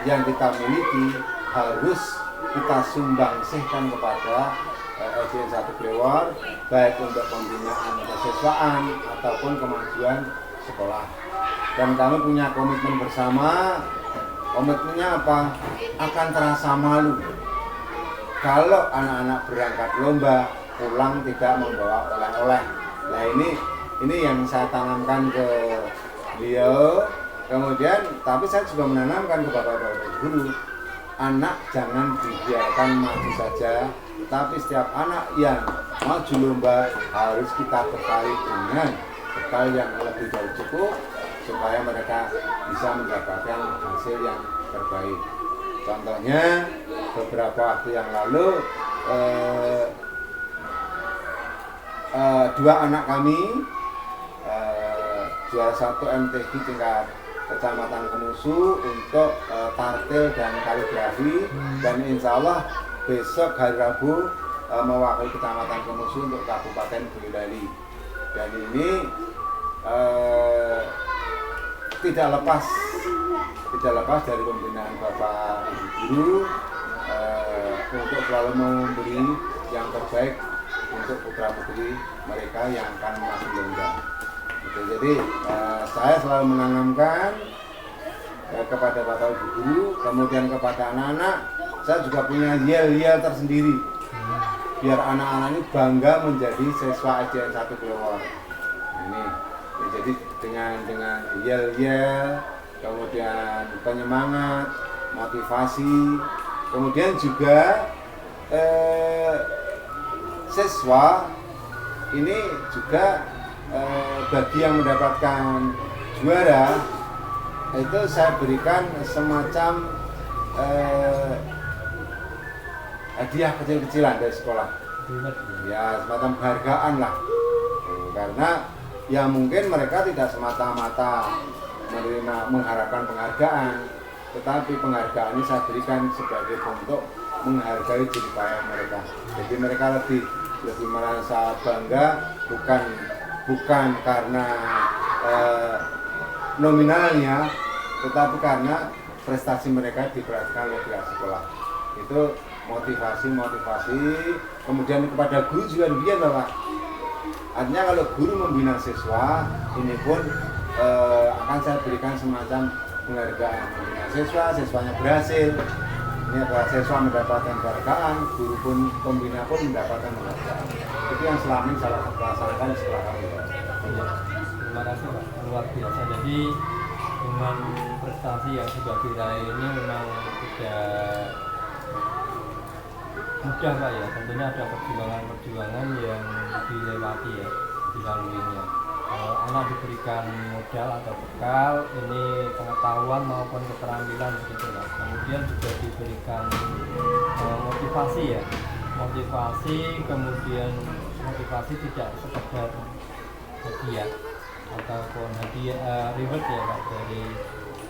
yang kita miliki harus kita sumbangsihkan kepada SDN 1 Blewor, baik untuk pembinaan kesiswaan ataupun kemajuan sekolah. Dan kami punya komitmen bersama. Komitmennya apa? Akan terasa malu kalau anak-anak berangkat lomba pulang tidak membawa oleh-oleh. Nah ini yang saya tanamkan ke beliau. Kemudian tapi saya juga menanamkan kepada Bapak Guru, anak jangan dibiarkan maju saja, tapi setiap anak yang maju lomba harus kita bekali dengan bekal yang lebih dari cukup, supaya mereka bisa mendapatkan hasil yang terbaik. Contohnya beberapa waktu yang lalu dua anak kami juara 1 MTQ tingkat Kecamatan Kemusu untuk tartil dan kaligrafi, dan insya Allah besok hari Rabu mewakili Kecamatan Kemusu untuk Kabupaten Boyolali. Dan ini tidak lepas dari pembinaan Bapak Ibu guru untuk selalu memberi yang terbaik untuk putra-putri mereka yang akan masuk lomba. Jadi saya selalu menanamkan kepada Bapak Ibu guru, kemudian kepada anak-anak, saya juga punya yel-yel tersendiri biar anak-anak ini bangga menjadi siswa SDN 1 Blewor. Ini jadi dengan yel-yel, kemudian penyemangat, motivasi, kemudian juga siswa ini juga bagi yang mendapatkan juara itu saya berikan semacam hadiah kecil-kecilan dari sekolah. Reward Ya semacam penghargaan lah. Karena ya mungkin mereka tidak semata-mata mengharapkan penghargaan, tetapi penghargaan ini saya berikan sebagai bentuk menghargai jerih payah mereka. Jadi mereka lebih merasa bangga bukan karena nominalnya, tetapi karena prestasi mereka diperhatikan oleh pihak sekolah. Itu motivasi, kemudian kepada guru juga demikian Pak. Artinya kalau guru membina siswa, ini pun akan saya berikan semacam penghargaan. Membina siswanya berhasil, ini adalah siswa mendapatkan penghargaan, guru pun pembina pun mendapatkan penghargaan. Itu yang selama ini saya laksanakan di sekolah kami. Ya, terima kasih Pak, luar biasa. Jadi dengan prestasi yang sudah diraih ini memang tidak mudah Pak ya. Tentunya ada perjuangan yang dilewati ya, dilaluinya. Anak diberikan modal atau bekal, ini pengetahuan maupun keterampilan begitu Pak. Kemudian juga diberikan motivasi ya, kemudian motivasi tidak sekedar hadiah ataupun reward ya Pak, dari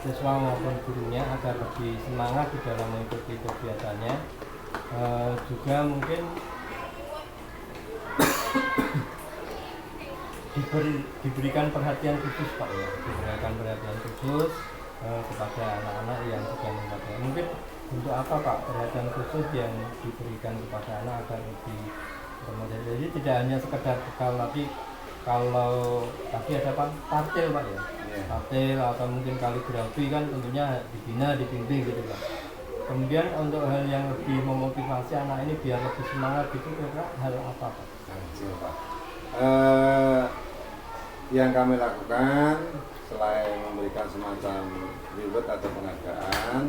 siswa maupun gurunya agar lebih semangat di dalam mengikuti kegiatannya. Juga mungkin diberikan perhatian khusus Pak ya, diberikan perhatian khusus kepada anak-anak yang sedang membaca. Mungkin untuk apa Pak perhatian khusus yang diberikan kepada anak agar lebih bermotivasi? Jadi tidak hanya sekedar bekal, tapi kalau tadi ada tartil Pak ya, tartil atau mungkin kaligrafi kan tentunya dibina, dibimbing gitu Pak. Kemudian untuk hal yang lebih memotivasi anak ini biar lebih semangat gitu, kira-kira hal apa Pak? Pak. Yang kami lakukan selain memberikan semacam reward atau penghargaan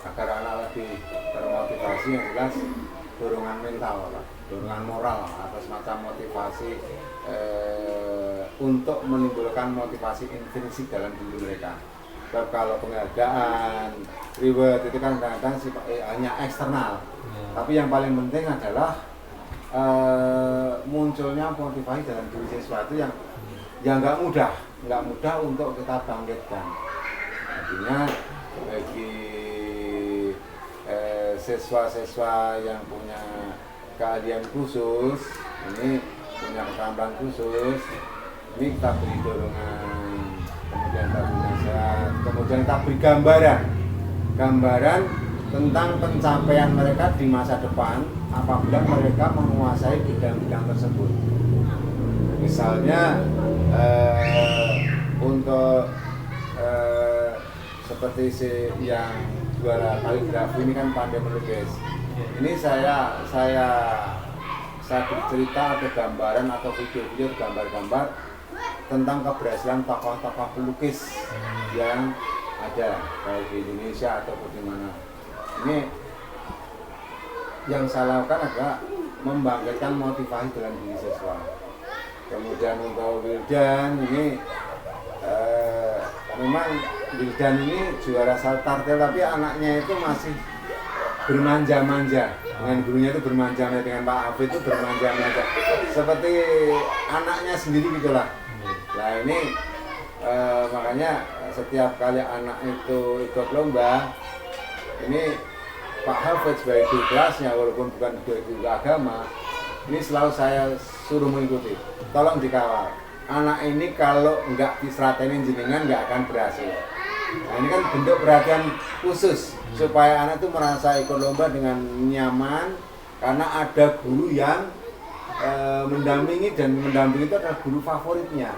agar anak lebih termotivasi, yang jelas dorongan mental Pak, dorongan moral atau semacam motivasi untuk menimbulkan motivasi intrinsik dalam diri mereka. Sebab kalau penghargaan, reward itu kan kadang-kadang hanya eksternal, tapi yang paling penting adalah munculnya motivasi dalam diri siswa itu yang nggak mudah untuk kita bangkitkan. Artinya bagi siswa-siswa yang punya keahlian khusus, ini punya keterampilan khusus, ini kita beri dorongan, kemudian kita beri nasihat, kemudian kita beri gambaran tentang pencapaian mereka di masa depan apabila mereka menguasai bidang-bidang tersebut. Misalnya untuk seperti yang juara kaligrafi ini kan pandai melukis. Ini saya bercerita atau gambaran atau video gambar-gambar tentang keberhasilan tokoh-tokoh pelukis yang ada baik di Indonesia ataupun di mana. Ini yang saya lakukan adalah membangkitkan motivasi dalam diri siswa. Kemudian untuk Wildan ini memang Wildan ini juara tartil, tapi anaknya itu masih bermanja-manja dengan gurunya, itu bermanja-manja dengan Pak Hafid itu bermanja-manja seperti anaknya sendiri gitulah. Nah ini makanya setiap kali anak itu ikut lomba, ini Pak Hafid sebagai guru kelasnya, walaupun bukan guru agama, ini selalu saya suruh mengikuti, tolong dikawal. Anak ini kalau nggak diseratenin jenengan nggak akan berhasil. Nah ini kan bentuk perhatian khusus supaya anak itu merasa ikut lomba dengan nyaman, karena ada guru yang mendampingi, dan mendampingi itu adalah guru favoritnya.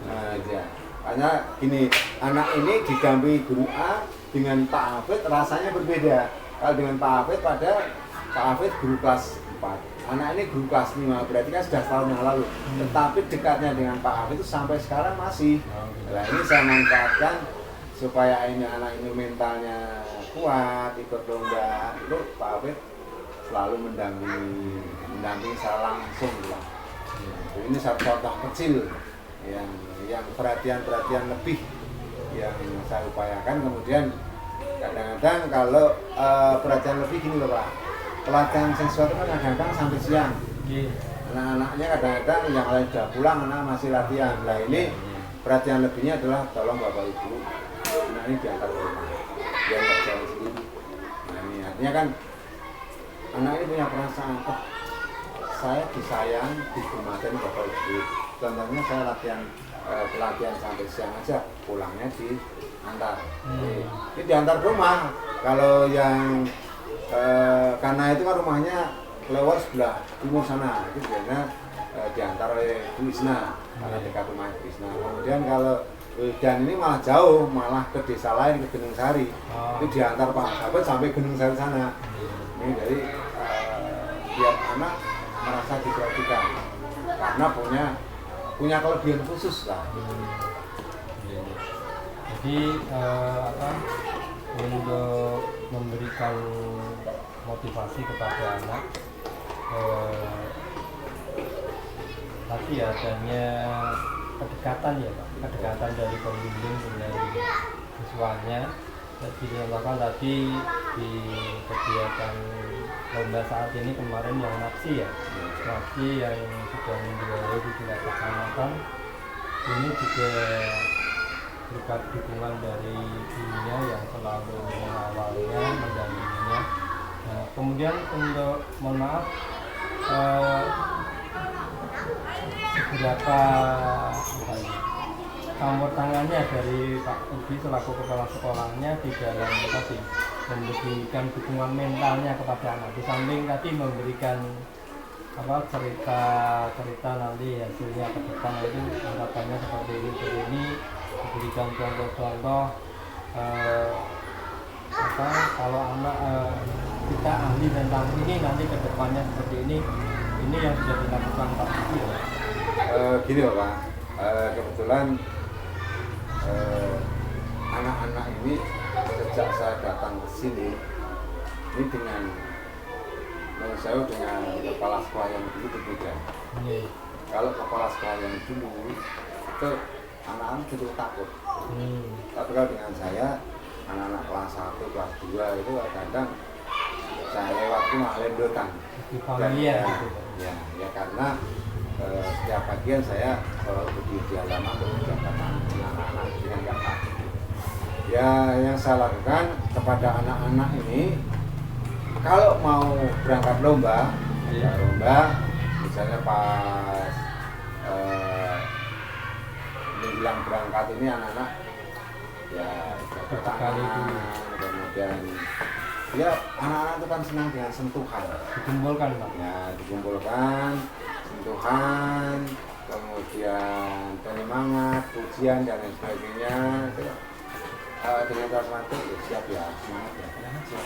Nah, ya. Karena gini, anak ini didampingi guru A dengan Pak Hafid rasanya berbeda. Kalau dengan Pak Hafid, pada Pak Hafid guru kelas 4, anak ini guru kelas 5, berarti kan sudah setahun yang lalu. Tetapi dekatnya dengan Pak Hafid itu sampai sekarang masih. Nah ini saya manfaatkan supaya ini anak ini mentalnya kuat, ikut lomba. Itu Pak Hafid selalu mendampingi secara langsung lah. Ini satu contoh kecil yang perhatian lebih yang saya upayakan. Kemudian Kadang-kadang kalau perhatian lebih gini loh Pak, pelatihan seksual itu kan kadang-kadang sampai siang. Anak-anaknya kadang-kadang yang lain sudah pulang, anak masih latihan. Nah ini perhatian lebihnya adalah tolong Bapak Ibu, anak ini diantar ke rumah, biar nggak jalan sendiri. Nah ini artinya kan anak ini punya perasaan, oh, saya disayang, dihormatin Bapak Ibu. Contohnya saya latihan pelatihan sampai siang aja, pulangnya diantar. Ini diantar ke rumah. Kalau yang karena itu kan rumahnya lewat sebelah timur sana, itu biasanya diantar oleh Bu Isna, karena dekat rumah Bu Isna. Kemudian kalau dan ini malah jauh, malah ke desa lain, ke Gunung Sari. Itu diantar Pak Sahabat sampai Gunung Sari sana. Ini dari biar anak merasa diperhatikan, karena punya kelebihan khusus lah. Jadi untuk memberikan motivasi kepada anak, tadi adanya kedekatan ya Pak, kedekatan dari pembimbing dengan siswanya. Jadi dilakukan tadi di kegiatan lomba saat ini kemarin yang naksi ya, naksi yang sudah menjuarai di tingkat kecamatan. Ini juga berkat dukungan dari ibunya yang selalu mengawalnya, mendampinginya. Nah, kemudian untuk mohon maaf, beberapa campur tangannya dari Pak Udi selaku kepala sekolahnya di dalam tadi memberikan dukungan mentalnya kepada anak. Di samping tadi memberikan cerita nanti hasilnya ke depan itu harapannya seperti ini, diberikan contoh-contoh kalau anak kita ahli tentang ini nanti ke depannya seperti ini yang sudah dilakukan Pak Udi ya. Gini Pak, kebetulan anak-anak ini sejak saya datang ke sini ini dengan menurut saya dengan kepala sekolah yang dulu berbeda. Kalau kepala sekolah yang dulu itu anak-anak itu takut. Tapi kalau dengan saya anak-anak kelas 1, kelas 2 itu kadang saya lewat rumah lendotan. Ya karena setiap bagian saya selalu berdiri di halaman untuk anak-anak dengan nggak takut. Ya yang saya lakukan kepada anak-anak ini, kalau mau berangkat lomba, misalnya pas menjelang berangkat ini anak-anak ya tangan, kemudian ya anak-anak itu kan senang dengan sentuhan. Dikumpulkan Pak. Ya dikumpulkan, sentuhan, kemudian penyemangat, pujian dan lain sebagainya. Dengan kata ya siap ya, semangat ya, tenang aja.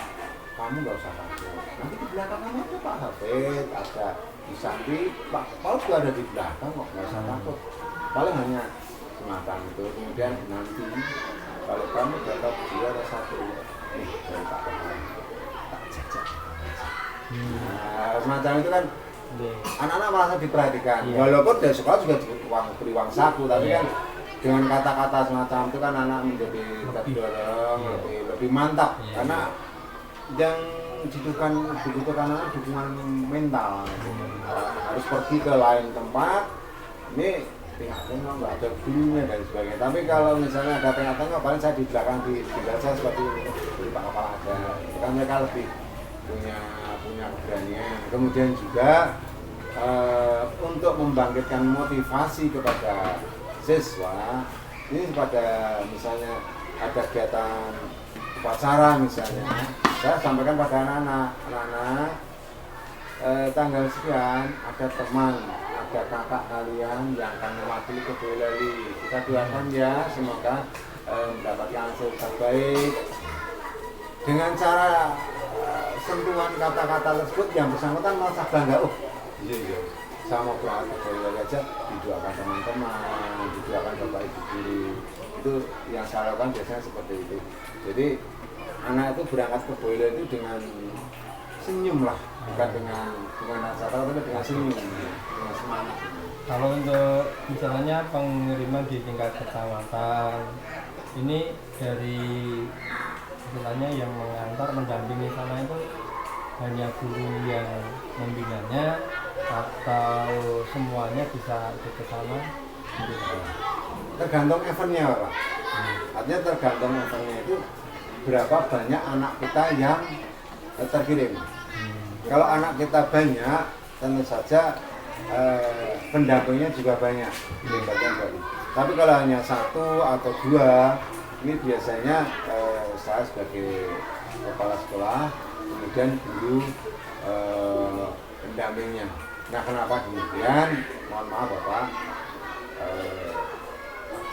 Kamu nggak usah takut. Nanti di belakang kamu ada Pak Hafid, ada di samping Pak Paul juga ada di belakang kok, nggak usah takut. Paling hanya semacam itu. Kemudian nanti kalau kamu dapat juara 1, nih dari Pak Kepala, tak jajak. Semacam itu kan anak-anak merasa diperhatikan. Walaupun dari sekolah juga beri uang saku, tapi kan dengan kata-kata semacam itu kan anak menjadi terdorong, lebih mantap. Karena yang dibutuhkan anak dukungan mental. Harus pergi ke lain tempat. Ini tengah-tengah nggak ada gurunya dan sebagainya. Tapi kalau misalnya ada tengah-tengah, paling saya di belakang di saya seperti ini, jadi Pak Kepala ada. Kan mereka lebih punya keberanian. Kemudian juga untuk membangkitkan motivasi kepada siswa, ini pada misalnya ada kegiatan upacara misalnya, saya sampaikan pada anak-anak, tanggal sekian ada teman, ada kakak kalian yang akan mewakili ke Boyolali. Kita doakan ya, semoga mendapatkan hasil terbaik. Dengan cara sentuhan kata-kata tersebut yang bersangkutan merasa bangga, oh iya, saya mau berangkat ke Boyolali aja, didoakan teman-teman, didoakan bapak ibu guru. Itu yang saya lakukan biasanya seperti itu. Jadi anak itu berangkat ke Boyolali itu dengan senyum lah, bukan dengan rasa takut, tapi dengan senyum, dengan semangat. Kalau untuk misalnya pengiriman di tingkat kecamatan, ini dari istilahnya yang mengantar mendampingi sana itu hanya guru yang membinanya atau semuanya bisa ikut ke sana gitu. Tergantung eventnya Pak. Artinya tergantung eventnya itu berapa banyak anak kita yang terkirim. Kalau anak kita banyak, tentu saja pendampingnya juga banyak. Tapi kalau hanya 1 atau 2, ini biasanya saya sebagai kepala sekolah, kemudian guru pendampingnya. Nah, kenapa demikian? Mohon maaf Bapak,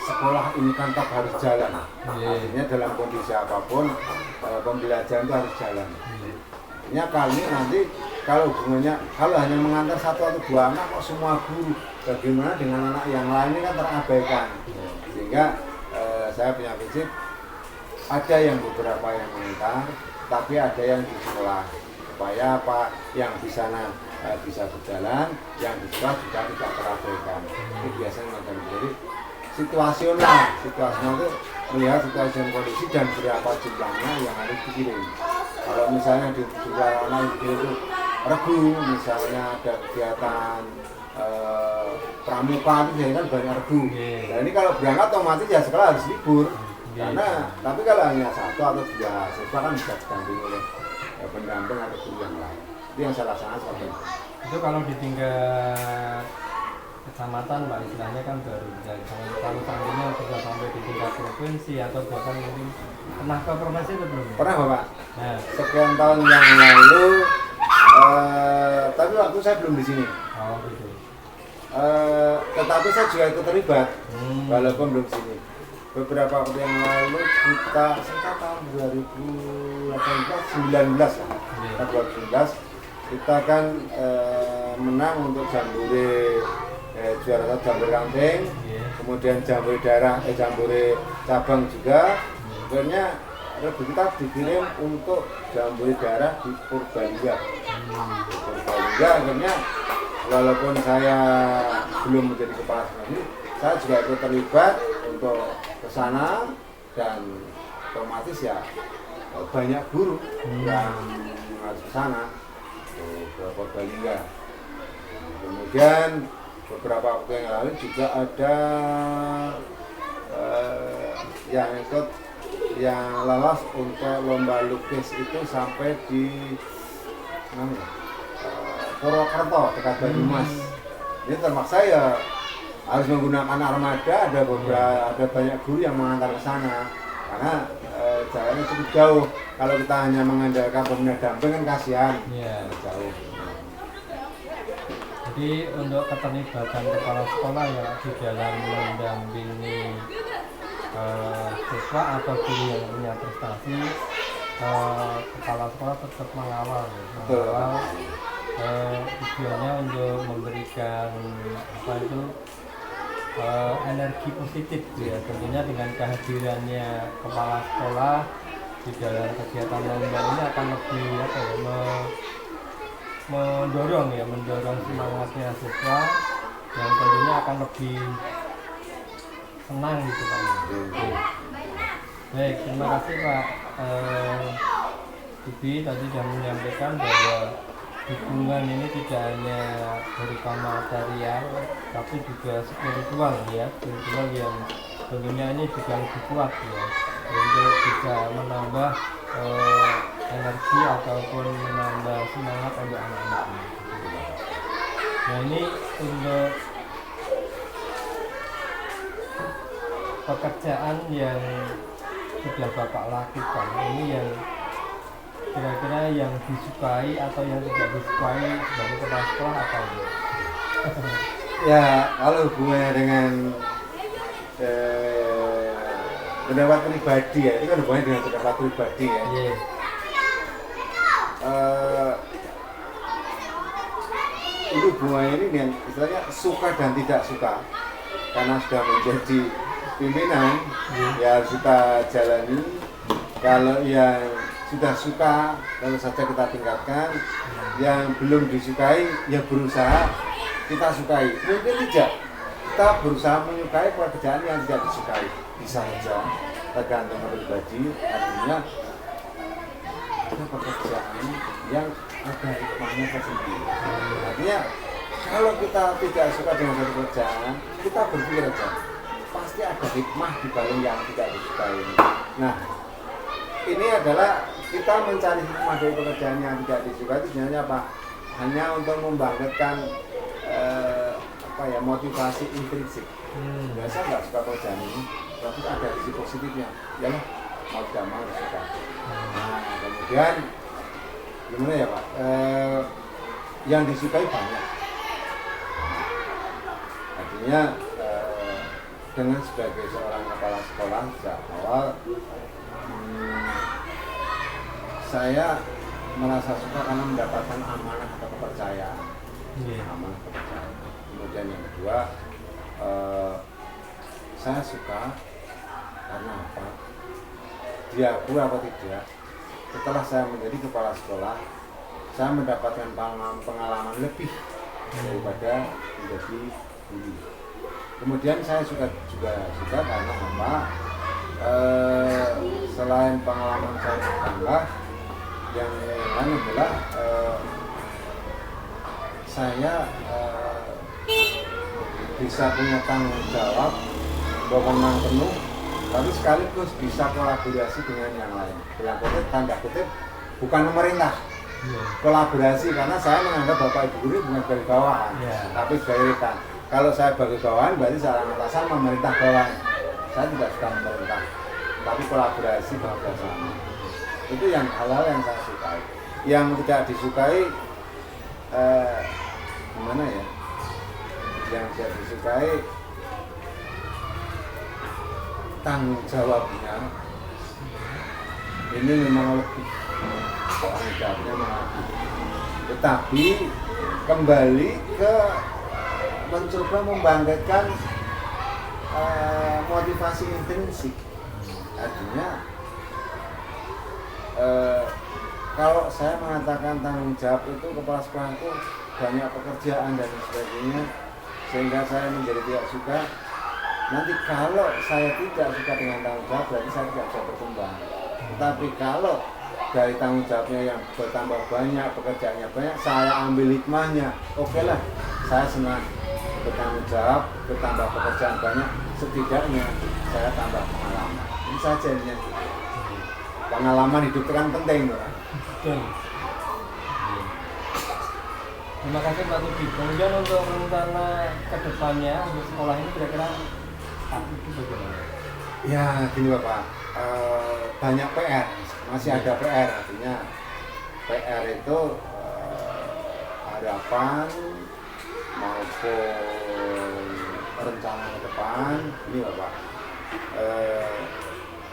sekolah ini kan tetap harus jalan. Artinya dalam kondisi apapun pembelajaran itu harus jalan. Artinya kali nanti kalau hubungannya kalau hanya mengantar 1 atau 2 anak kok semua guru, bagaimana dengan anak yang lain ini kan terabaikan. Sehingga saya punya prinsip ada yang beberapa yang mengantar, tapi ada yang di sekolah supaya apa yang di sana bisa berjalan, yang di sekolah juga tidak terabaikan. Itu biasanya jadi situasional itu melihat situasi dan kondisi dan berapa jumlahnya yang harus dikirim. Kalau misalnya di jumlah anak yang dikirim itu regu, misalnya ada kegiatan pramuka itu jadi kan banyak regu. Nah ini kalau berangkat otomatis ya sekolah harus libur. Karena tapi kalau hanya 1 atau 2 siswa kan bisa didampingi oleh pendamping atau guru yang lain. Itu yang saya laksanakan seperti itu. Itu kalau di tingkat kecamatan Pak, istilahnya kan baru bisa. Kalau seandainya sudah sampai di tingkat provinsi atau bahkan mungkin pernah ke provinsi itu belum? Pernah Bapak? Nah, sekian tahun yang lalu, tapi waktu saya belum di sini. oh gitu. Tetapi saya juga ikut terlibat, walaupun belum di sini. Beberapa waktu yang lalu kita sekitar tahun 2018, 19 lah, kita 2019 kita kan menang untuk jambore juara 1 jambore ranting, kemudian jambore daerah, jambore cabang juga. Akhirnya regu kita dikirim untuk jambore daerah di Purbalingga. Purbalingga akhirnya walaupun saya belum menjadi kepala sekolah ini, saya juga ikut terlibat untuk ke sana dan otomatis ya banyak guru yang harus ke sana ke Purbalingga. Kemudian beberapa waktu yang lalu juga ada yang ikut yang lolos untuk lomba lukis itu sampai di Purwokerto dekat Banyumas. Ini terpaksa ya harus menggunakan armada, ada banyak guru yang mengantar ke sana karena jalannya cukup jauh. Kalau kita hanya mengandalkan pembina damping kan kasihan, jauh. Jadi untuk keterlibatan kepala sekolah ya di dalam mendampingi siswa atau guru yang punya prestasi, kepala sekolah tetap mengawal tujuannya untuk memberikan apa itu energi positif ya, tentunya dengan kehadirannya kepala sekolah di dalam kegiatan lomba ini akan lebih apa ya, mendorong semangatnya siswa yang tentunya akan lebih senang gitu Pak. Baik, terima kasih Pak Bibi tadi sudah menyampaikan bahwa hubungan ini tidak hanya berupa material tapi juga spiritual ya, spiritual yang tentunya ini juga lebih kuat ya untuk bisa menambah energi ataupun menambah semangat untuk anak-anak. Nah ini untuk pekerjaan yang sudah Bapak lakukan ini yang kira-kira yang disukai atau yang tidak disukai dari kepala sekolah apa itu? Ya kalau hubungannya dengan pendapat pribadi ya, itu kan hubungannya dengan pendapat pribadi ya. Itu hubungannya ini dengan istilahnya suka dan tidak suka, karena sudah menjadi pimpinan ya harus kita jalani. Kalau yang sudah suka tentu saja kita tingkatkan, yang belum disukai ya berusaha kita sukai. Mungkin tidak, kita berusaha menyukai pekerjaan yang tidak disukai, bisa saja tergantung pribadi. Artinya ada pekerjaan yang ada hikmahnya tersendiri. Artinya kalau kita tidak suka dengan satu pekerjaan, kita berpikir aja pasti ada hikmah di balik yang tidak disukai. Nah, ini adalah kita mencari hikmah dari pekerjaan yang tidak disukai itu sebenarnya apa? Hanya untuk membangkitkan motivasi intrinsik. Biasa nggak suka pekerjaan ini, tapi ada sisi positifnya. Ya lah, mau tidak mau harus suka. Nah, kemudian gimana ya Pak? Yang disukai banyak. Artinya dengan sebagai seorang kepala sekolah sejak awal, saya merasa suka karena mendapatkan amanah atau kepercayaan. Amanah kepercayaan. Kemudian yang kedua, saya suka karena apa? Diakui apa tidak? Setelah saya menjadi kepala sekolah, saya mendapatkan pengalaman lebih daripada menjadi guru. Kemudian saya juga suka karena apa? Selain pengalaman saya bertambah, yang lain adalah saya bisa punya tanggung jawab, wewenang penuh, tapi sekaligus bisa kolaborasi dengan yang lain. Dalam kutip, tanda kutip, bukan pemerintah, kolaborasi, karena saya menganggap Bapak Ibu guru bukan dari bawahan, tapi dari rekan. Kalau saya bagi bawahan, berarti seorang atasan memerintah bawahan. Saya tidak suka memerintah, tapi kolaborasi bekerjasama. Itu yang hal-hal yang saya sukai. Yang tidak disukai, gimana ya? Yang tidak disukai, tanggung jawabnya ini memang lebih, tanggung jawabnya memang lebih. Tetapi kembali ke mencoba membangkitkan motivasi intrinsik. Artinya kalau saya mengatakan tanggung jawab itu, kepala sekolah itu banyak pekerjaan dan sebagainya, sehingga saya menjadi tidak suka. Nanti kalau saya tidak suka dengan tanggung jawab, berarti saya tidak bisa berkembang. Tetapi kalau dari tanggung jawabnya yang bertambah banyak, pekerjaannya banyak, saya ambil hikmahnya, oke lah, saya senang bertanggung jawab, bertambah pekerjaan banyak, setidaknya saya tambah pengalaman. Ini saja ini. Pengalaman hidup itu kan penting, kan? Betul. Terima kasih Pak Tudi. Kemudian untuk rencana kedepannya untuk sekolah ini kira-kira itu bagaimana? Ya gini Bapak, banyak PR, masih ada PR. Artinya PR itu harapan maupun rencana ke depan. Ini Bapak,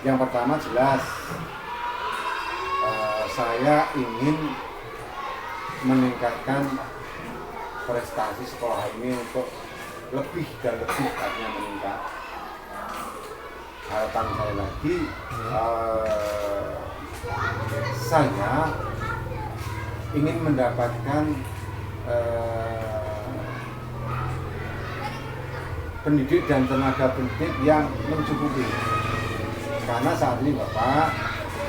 yang pertama jelas saya ingin meningkatkan prestasi sekolah ini untuk lebih dan lebih, artinya meningkat. Harapan saya lagi, saya ingin mendapatkan pendidik dan tenaga pendidik yang mencukupi. Karena saat ini Bapak,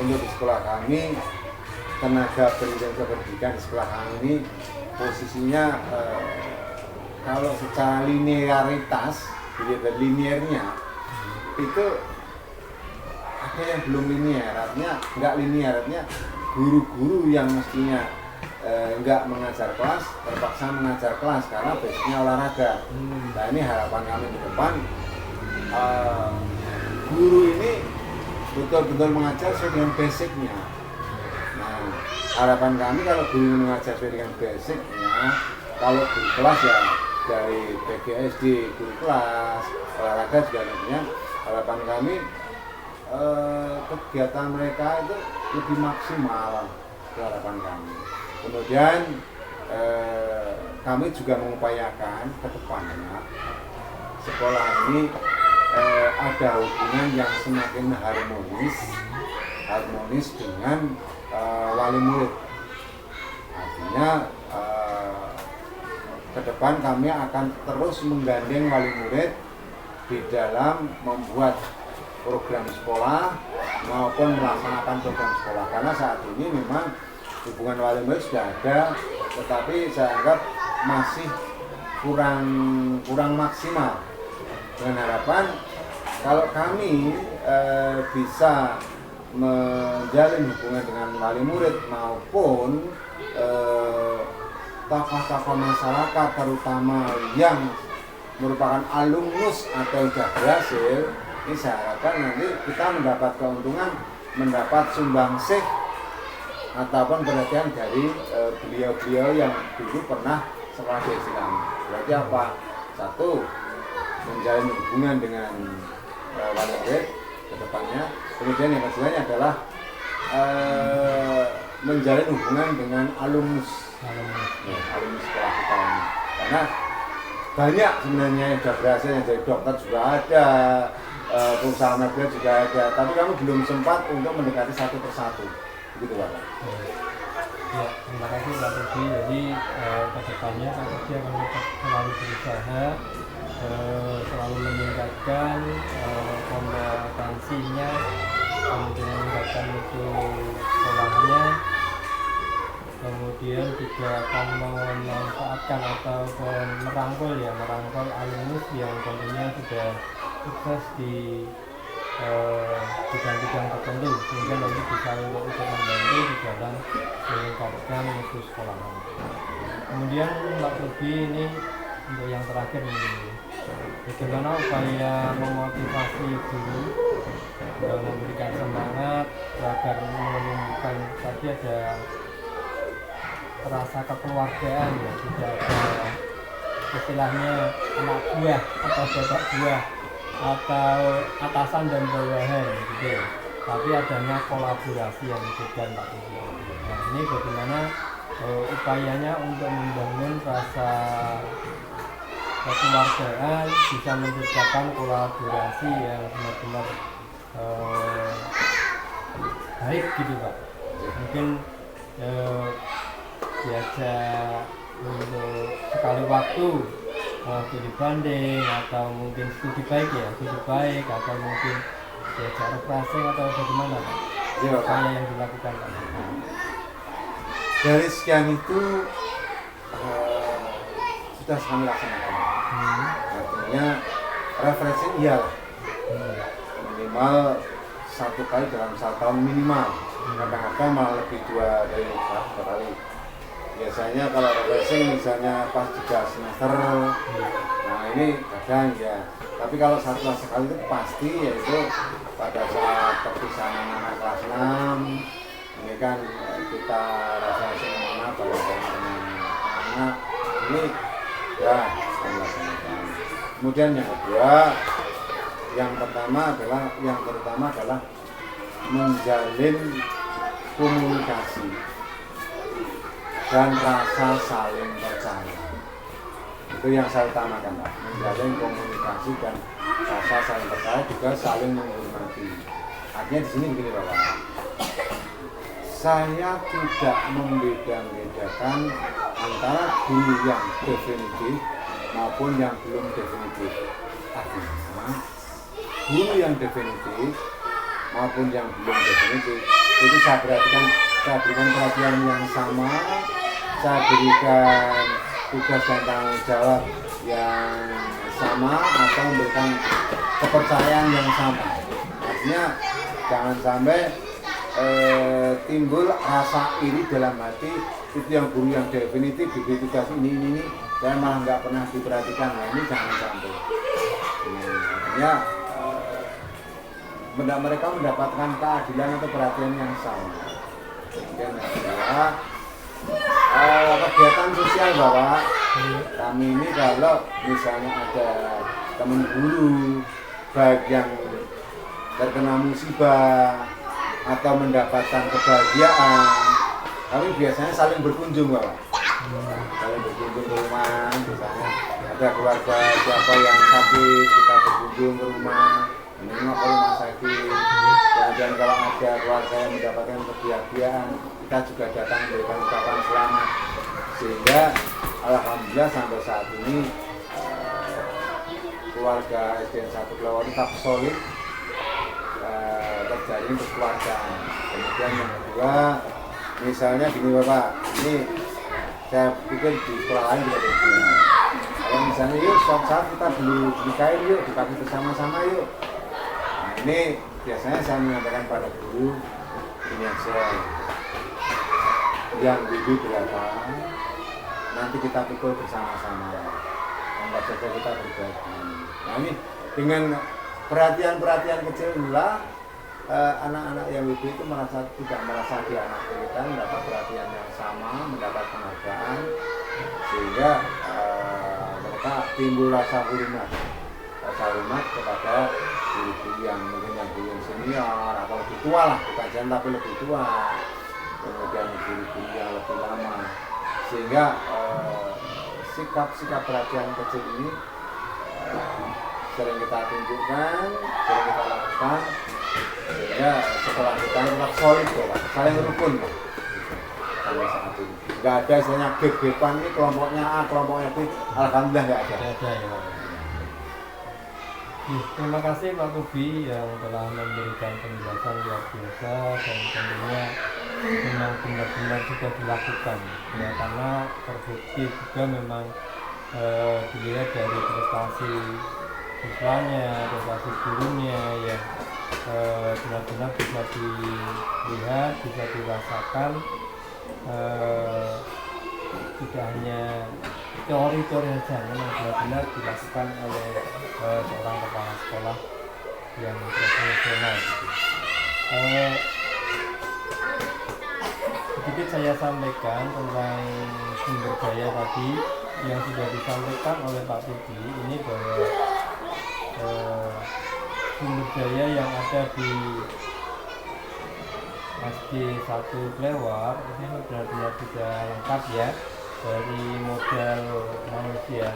untuk di sekolah kami, tenaga pendidikan di sekolah kami ini posisinya kalau secara linearitas, dilihat dari linearnya, itu ada yang belum linear. Artinya nggak linear, artinya guru-guru yang mestinya nggak mengajar kelas terpaksa mengajar kelas karena basicnya olahraga. Nah ini harapan kami ke depan, guru ini betul-betul mengajar sesuai dengan basicnya. Nah harapan kami kalau guru ini mengajar sesuai dengan basicnya, kalau guru kelas ya dari PGSD, guru kelas, olahraga juga tentunya, harapan kami kegiatan mereka itu lebih maksimal, itu harapan kami. Kemudian kami juga mengupayakan ke depannya sekolah ini ada hubungan yang semakin harmonis dengan wali murid. Artinya ke depan kami akan terus menggandeng wali murid di dalam membuat program sekolah maupun melaksanakan program sekolah. Karena saat ini memang hubungan wali murid sudah ada, tetapi saya anggap masih kurang maksimal. Dengan harapan kalau kami bisa menjalin hubungan dengan wali murid maupun tokoh-tokoh masyarakat, terutama yang merupakan alumnus atau sudah berhasil, ini saya harapkan nanti kita mendapat keuntungan, mendapat sumbangsih ataupun perhatian dari beliau-beliau yang dulu pernah sekolah di Islam. Berarti apa? Satu, menjalin hubungan dengan wali murid ke depannya. Kemudian yang keduanya adalah menjalin hubungan dengan alumnus sekolah kita ini. Karena banyak sebenarnya yang sudah berhasil, yang jadi dokter juga ada, pengusaha mebel juga ada, tapi kami belum sempat untuk mendekati satu persatu. Begitu Pak. Ya, terima kasih Pak Rudi. Jadi ke depannya Pak Rudi akan tetap selalu berusaha selalu meningkatkan kompetensinya, kemudian meningkatkan mutu sekolahnya, kemudian juga akan memanfaatkan atau merangkul alumnus yang tentunya sudah sukses di bidang-bidang tertentu, sehingga nanti bisa untuk membantu di dalam meningkatkan mutu sekolah. Kemudian Pak Rudi, ini untuk yang terakhir ini, bagaimana upaya memotivasi guru dan memberikan semangat agar menumbuhkan tadi ada rasa kekeluargaan, ya, tidak ada istilahnya anak buah atau bapak buah atau atasan dan bawahan gitu, tapi adanya kolaborasi yang juga Pak Rudi. Nah, ini bagaimana upayanya untuk membangun rasa kekeluargaan, bisa menciptakan kolaborasi yang benar-benar baik gitu Pak. Mungkin diajak untuk sekali waktu studi banding, atau mungkin studi baik atau mungkin diajak refreshing atau bagaimana Pak? Ya, upaya yang dilakukan Pak. Dari sekian itu sudah kami laksanakan. Artinya refreshing iyalah, minimal 1 kali dalam 1 tahun minimal. Kadang-kadang malah lebih 2 kali. Biasanya kalau refreshing misalnya pas 3 semester, nah ini kadang ya. Tapi kalau 1 kali itu pasti, yaitu pada saat perpisahan anak kelas 6. Ini kan kita refreshing mana bareng-bareng dengan anak ini ya kami laksanakan. Kemudian yang kedua, yang terutama adalah menjalin komunikasi dan rasa saling percaya. Itu yang saya utamakan Pak, menjalin komunikasi dan rasa saling percaya, juga saling menghormati. Artinya di sini begini Bapak, saya tidak membeda-bedakan antara guru yang definitif maupun yang belum definitif. Artinya guru yang definitif maupun yang belum definitif itu saya berikan perhatian yang sama, saya berikan tugas dan tanggung jawab yang sama, atau memberikan kepercayaan yang sama. Artinya jangan sampai timbul rasa iri dalam hati, itu yang guru yang definitif diberi tugas ini saya malah nggak pernah diperhatikan. Nah ini jangan sampai. Artinya mereka mendapatkan keadilan atau perhatian yang sama. Kemudian adalah kegiatan sosial Bapak. Kami ini kalau misalnya ada teman guru baik yang terkena musibah atau mendapatkan kebahagiaan, kami biasanya saling berkunjung Bapak. Saling berkunjung ke rumah, misalnya ada keluarga siapa yang sakit, kita berkunjung ke rumah, menengok ke rumah sakit. Dan kalau ada keluarga yang mendapatkan kebahagiaan, kita juga datang memberikan ucapan selamat. Sehingga alhamdulillah sampai saat ini keluarga SDN 1 Kelawar tetap solid, tetap kerjanya untuk keluargaan. Kemudian yang kedua, misalnya gini Bapak, ini saya pikir di sekolah lain juga ada. Kalau misalnya yuk suatu saat kita beli kain yuk, dipakai bersama-sama yuk. Nah ini biasanya saya menyampaikan pada guru ini aja, yang bibi berapa, nanti kita pikul bersama-sama, anggap saja kita berbagi. Nah ini dengan perhatian-perhatian kecil inilah anak-anak yang wibu itu tidak merasa dianaktirikan, mendapat perhatian yang sama, mendapat penghargaan, sehingga mereka timbul rasa hormat kepada guru-guru yang mungkin yang guru senior atau lebih tua lah, bukan jangan tapi lebih tua, kemudian guru-guru yang lebih lama, sehingga sikap-sikap perhatian kecil ini sering kita tunjukkan, sering kita lakukan, sehingga sekolah kita tetap solid kok Pak, saling rukun Pak. Sampai saat ini nggak ada istilahnya gap-gapan ini kelompoknya A, kelompoknya B, alhamdulillah nggak ada. Tidak ada ya Pak. Terima kasih Pak Kubi yang telah memberikan penjelasan luar biasa dan tentunya memang benar-benar sudah dilakukan ya, karena terbukti juga memang dilihat dari prestasi siswanya, prestasi gurunya yang benar-benar bisa dilihat, bisa dirasakan, tidak hanya teori-teori saja, memang benar-benar dilakukan oleh seorang kepala sekolah yang profesional gitu. Sedikit saya sampaikan tentang sumber daya tadi yang sudah disampaikan oleh Pak Budi ini, bahwa sumber daya yang ada di SD 1 Klewar ini benar-benar sudah lengkap ya, dari modal manusia,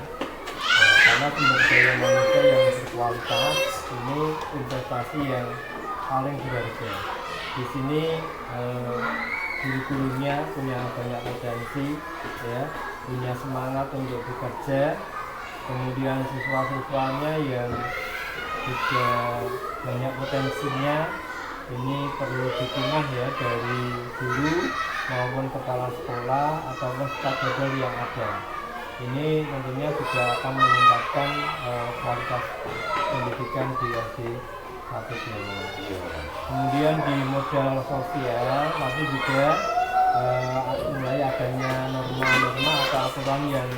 karena sumber daya manusia yang berkualitas ini investasi yang paling berharga. Di sini guru-gurunya punya banyak potensi ya, punya semangat untuk bekerja, kemudian siswa-siswanya yang juga banyak potensinya, ini perlu dukungan ya dari guru maupun kepala sekolah ataupun staf model yang ada. Ini tentunya juga akan meningkatkan kualitas pendidikan di SD 1 Klewar. Kemudian di modal sosial tapi juga mulai adanya norma-norma atau aturan yang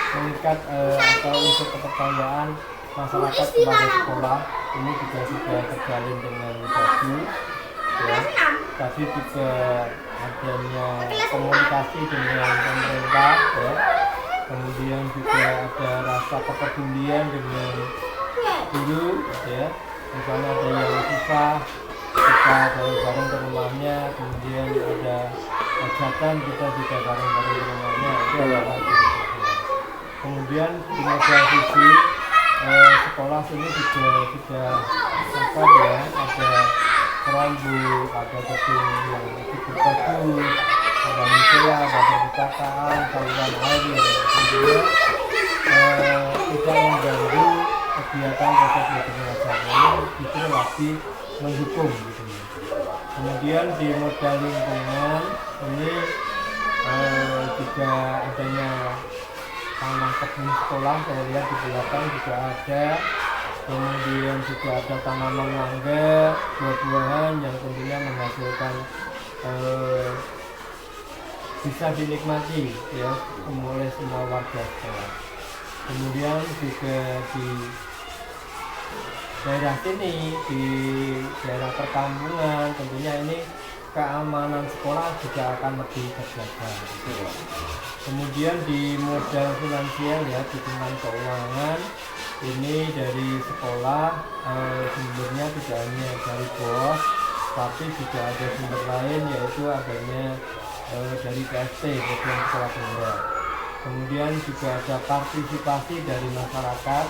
mengikat atau untuk kepercayaan masyarakat kepada sekolah ini juga sudah terjalin dengan bagus ya. Tadi juga adanya komunikasi dengan pemerintah ya, kemudian juga ada rasa kepedulian dengan guru ya, misalnya ada yang susah kita bareng-bareng ke rumahnya, kemudian ada ajakan kita juga bareng-bareng ke rumahnya, itu adalah kemudian di modal fisik sekolah sini juga sudah sempat ya, ada kerambu, ada gedung yang cukup bagus, ada musola, ada perpustakaan, saluran air yang tentunya tidak mengganggu kegiatan proses belajar mengajar, justru lagi mendukung gitu ya. Kemudian di modal lingkungan ini juga adanya taman kebun sekolah, saya lihat di belakang juga ada, kemudian juga ada tanaman mangga, buah-buahan yang tentunya menghasilkan bisa dinikmati ya oleh semua warga sekolah. Kemudian juga di daerah sini, di daerah perkampungan, tentunya ini keamanan sekolah juga akan lebih terjaga. Kemudian di modal finansial ya, dukungan keuangan ini dari sekolah, sumbernya tidak hanya dari BOS tapi juga ada sumber lain, yaitu adanya dari PST, Program Sekolah Pemda. Kemudian juga ada partisipasi dari masyarakat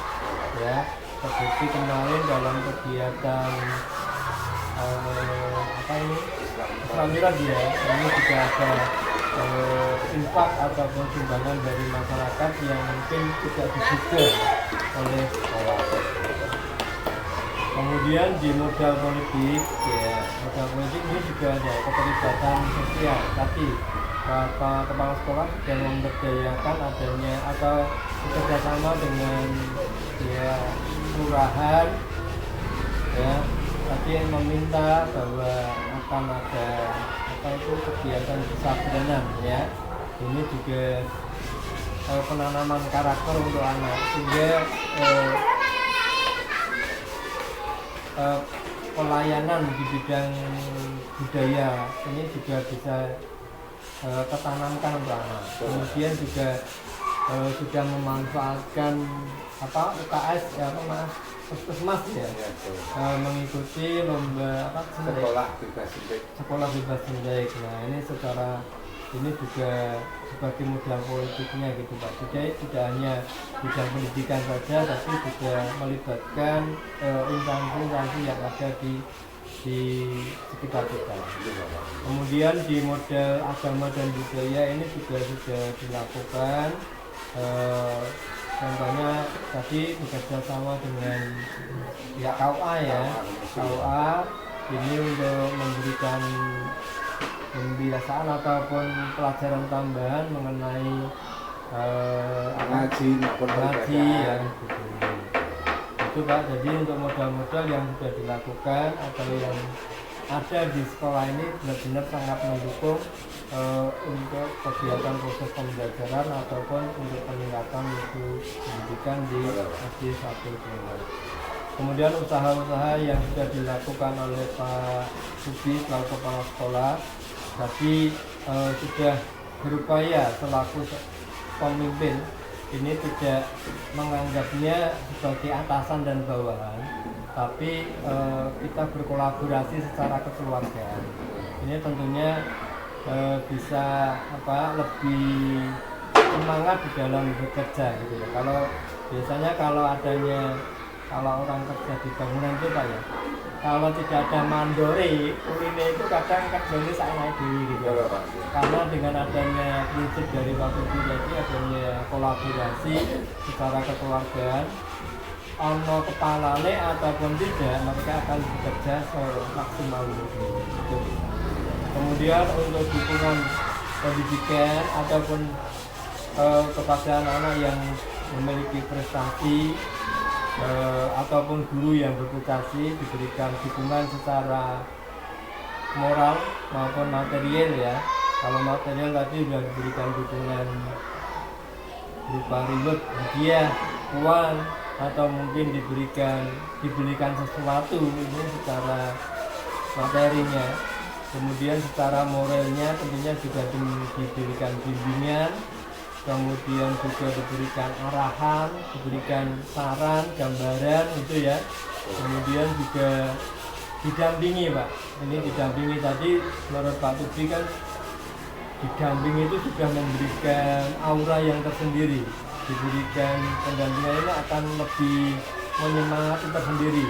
ya, seperti kemarin dalam kegiatan Islam Miraj ya, ini juga ada infak ataupun sumbangan dari masyarakat yang mungkin tidak diduga oleh sekolah. Kemudian di modal politik, ya modal politik ini juga ada keterlibatan sosial. Tadi Bapak Kepala Sekolah sudah memberdayakan adanya atau bekerjasama dengan ya kelurahan, ya tadi meminta bahwa akan ada apa itu kegiatan kesabaran, ya ini juga penanaman karakter untuk anak sehingga pelayanan di bidang budaya ini juga bisa ketanamkan untuk anak. Kemudian juga sudah memanfaatkan apa UKS ya apa mas puskesmas ya, mengikuti lomba apa sekolah bebas Sendek. Nah ini secara ini juga sebagai modal politiknya gitu Pak. Tidak hanya bidang pendidikan saja, tapi juga melibatkan instansi-instansi yang ada di sekitar kita. Kemudian di model agama dan budaya ini juga sudah dilakukan. Contohnya tadi bekerja sama dengan pihak KUA ya, KUA ini untuk memberikan pembiasaan ataupun pelajaran tambahan mengenai ngaji ya gitu. Itu Pak, jadi untuk modal-modal yang sudah dilakukan atau yang ada di sekolah ini benar-benar sangat mendukung untuk kegiatan proses pembelajaran ataupun untuk peningkatan mutu pendidikan di SD 1 Jombang. Kemudian usaha-usaha yang sudah dilakukan oleh Pak Subi selaku kepala sekolah tadi sudah berupaya selaku pemimpin ini tidak menganggapnya sebagai atasan dan bawahan, tapi kita berkolaborasi secara kekeluargaan. Ini tentunya bisa lebih semangat di dalam bekerja gitu ya. Kalau biasanya kalau orang kerja di bangunan itu Pak ya, kalau tidak ada mandori, urine itu kadang kerjanya saya naik diri gitu. Karena dengan adanya prinsip dari Pak Subi tadi adanya kolaborasi secara kekeluargaan, ono kepalane ataupun tidak, mereka akan bekerja semaksimal mungkin. Kemudian untuk dukungan pendidikan ataupun kepada anak-anak yang memiliki prestasi ataupun guru yang berprestasi diberikan dukungan secara moral maupun material ya. Kalau material tadi sudah diberikan dukungan berupa reward, hadiah, uang atau mungkin diberikan sesuatu ini secara materinya. Kemudian secara moralnya tentunya juga diberikan bimbingan, kemudian juga diberikan arahan, diberikan saran, gambaran gitu ya. Kemudian juga didampingi Pak. Ini didampingi tadi menurut Pak Subi kan didampingi itu sudah memberikan aura yang tersendiri. Diberikan pendampingan ini akan lebih menyemangati tersendiri.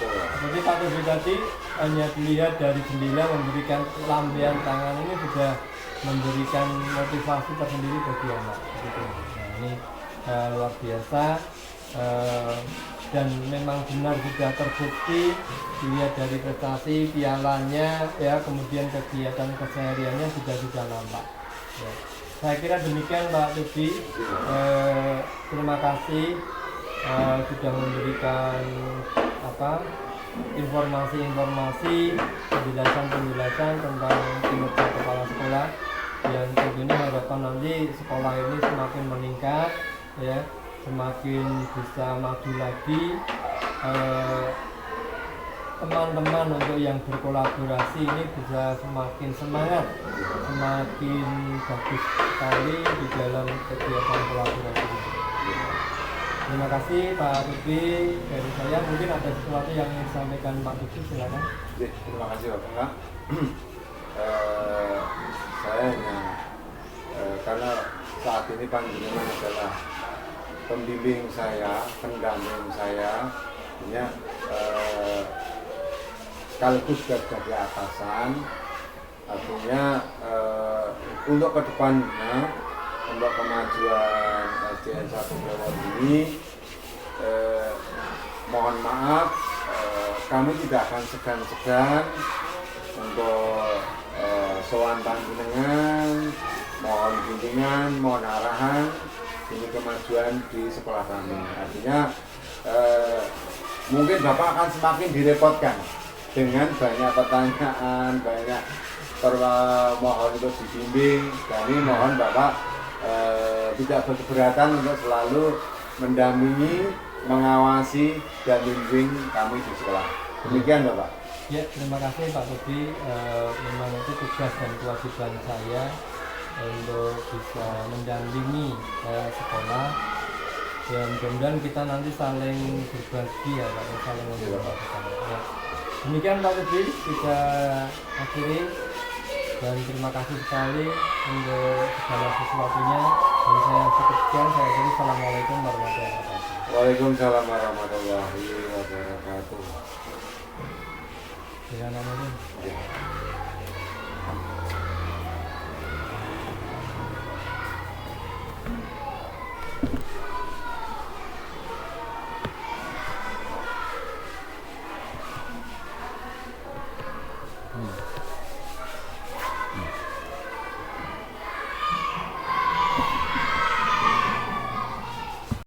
Jadi Pak Subi tadi hanya dilihat dari jendela memberikan lambaian tangan ini sudah memberikan motivasi tersendiri bagi anak gitu. Nah ini luar biasa dan memang benar sudah terbukti dilihat dari prestasi pialanya ya, kemudian kegiatan kesehariannya sudah nampak ya. Saya kira demikian Pak Subi, terima kasih sudah memberikan informasi-informasi, penjelasan tentang kinerja kepala sekolah yang tentunya harapan nanti sekolah ini semakin meningkat ya, semakin bisa maju lagi. Teman-teman untuk yang berkolaborasi ini bisa semakin semangat, semakin bagus sekali di dalam kegiatan kolaborasi ini. Terima kasih Pak Subi. Dari saya mungkin ada sesuatu yang ingin disampaikan Pak Subi, silakan. Terima kasih Bapak. Saya hanya karena saat ini panjenengan adalah pembimbing saya, pendamping saya, artinya sekaligus sebagai atasan, artinya untuk kedepannya, untuk kemajuan SDN 1 Blewon ini mohon maaf kami tidak akan segan-segan untuk sowan panjenengan, mohon bimbingan, mohon arahan demi kemajuan di sekolah kami. Artinya mungkin Bapak akan semakin direpotkan dengan banyak pertanyaan, banyak mohon untuk dibimbing. Kami mohon Bapak tidak berkeberatan untuk selalu mendampingi, mengawasi dan bimbing kami di sekolah. Demikian Bapak. Ya, terima kasih Pak Budi. Memang itu tugas dan kewajiban saya untuk bisa mendampingi sekolah. Ya, mudah-mudahan kita nanti saling berbagi ya Pak, saling membantu. Ya. Demikian Pak Budi, kita akhiri dan terima kasih sekali untuk segala sesuatunya. Dan saya cukup sekian, saya akhiri. Assalamualaikum warahmatullahi wabarakatuh. Waalaikumsalam warahmatullahi wabarakatuh. Dengan nama Ya.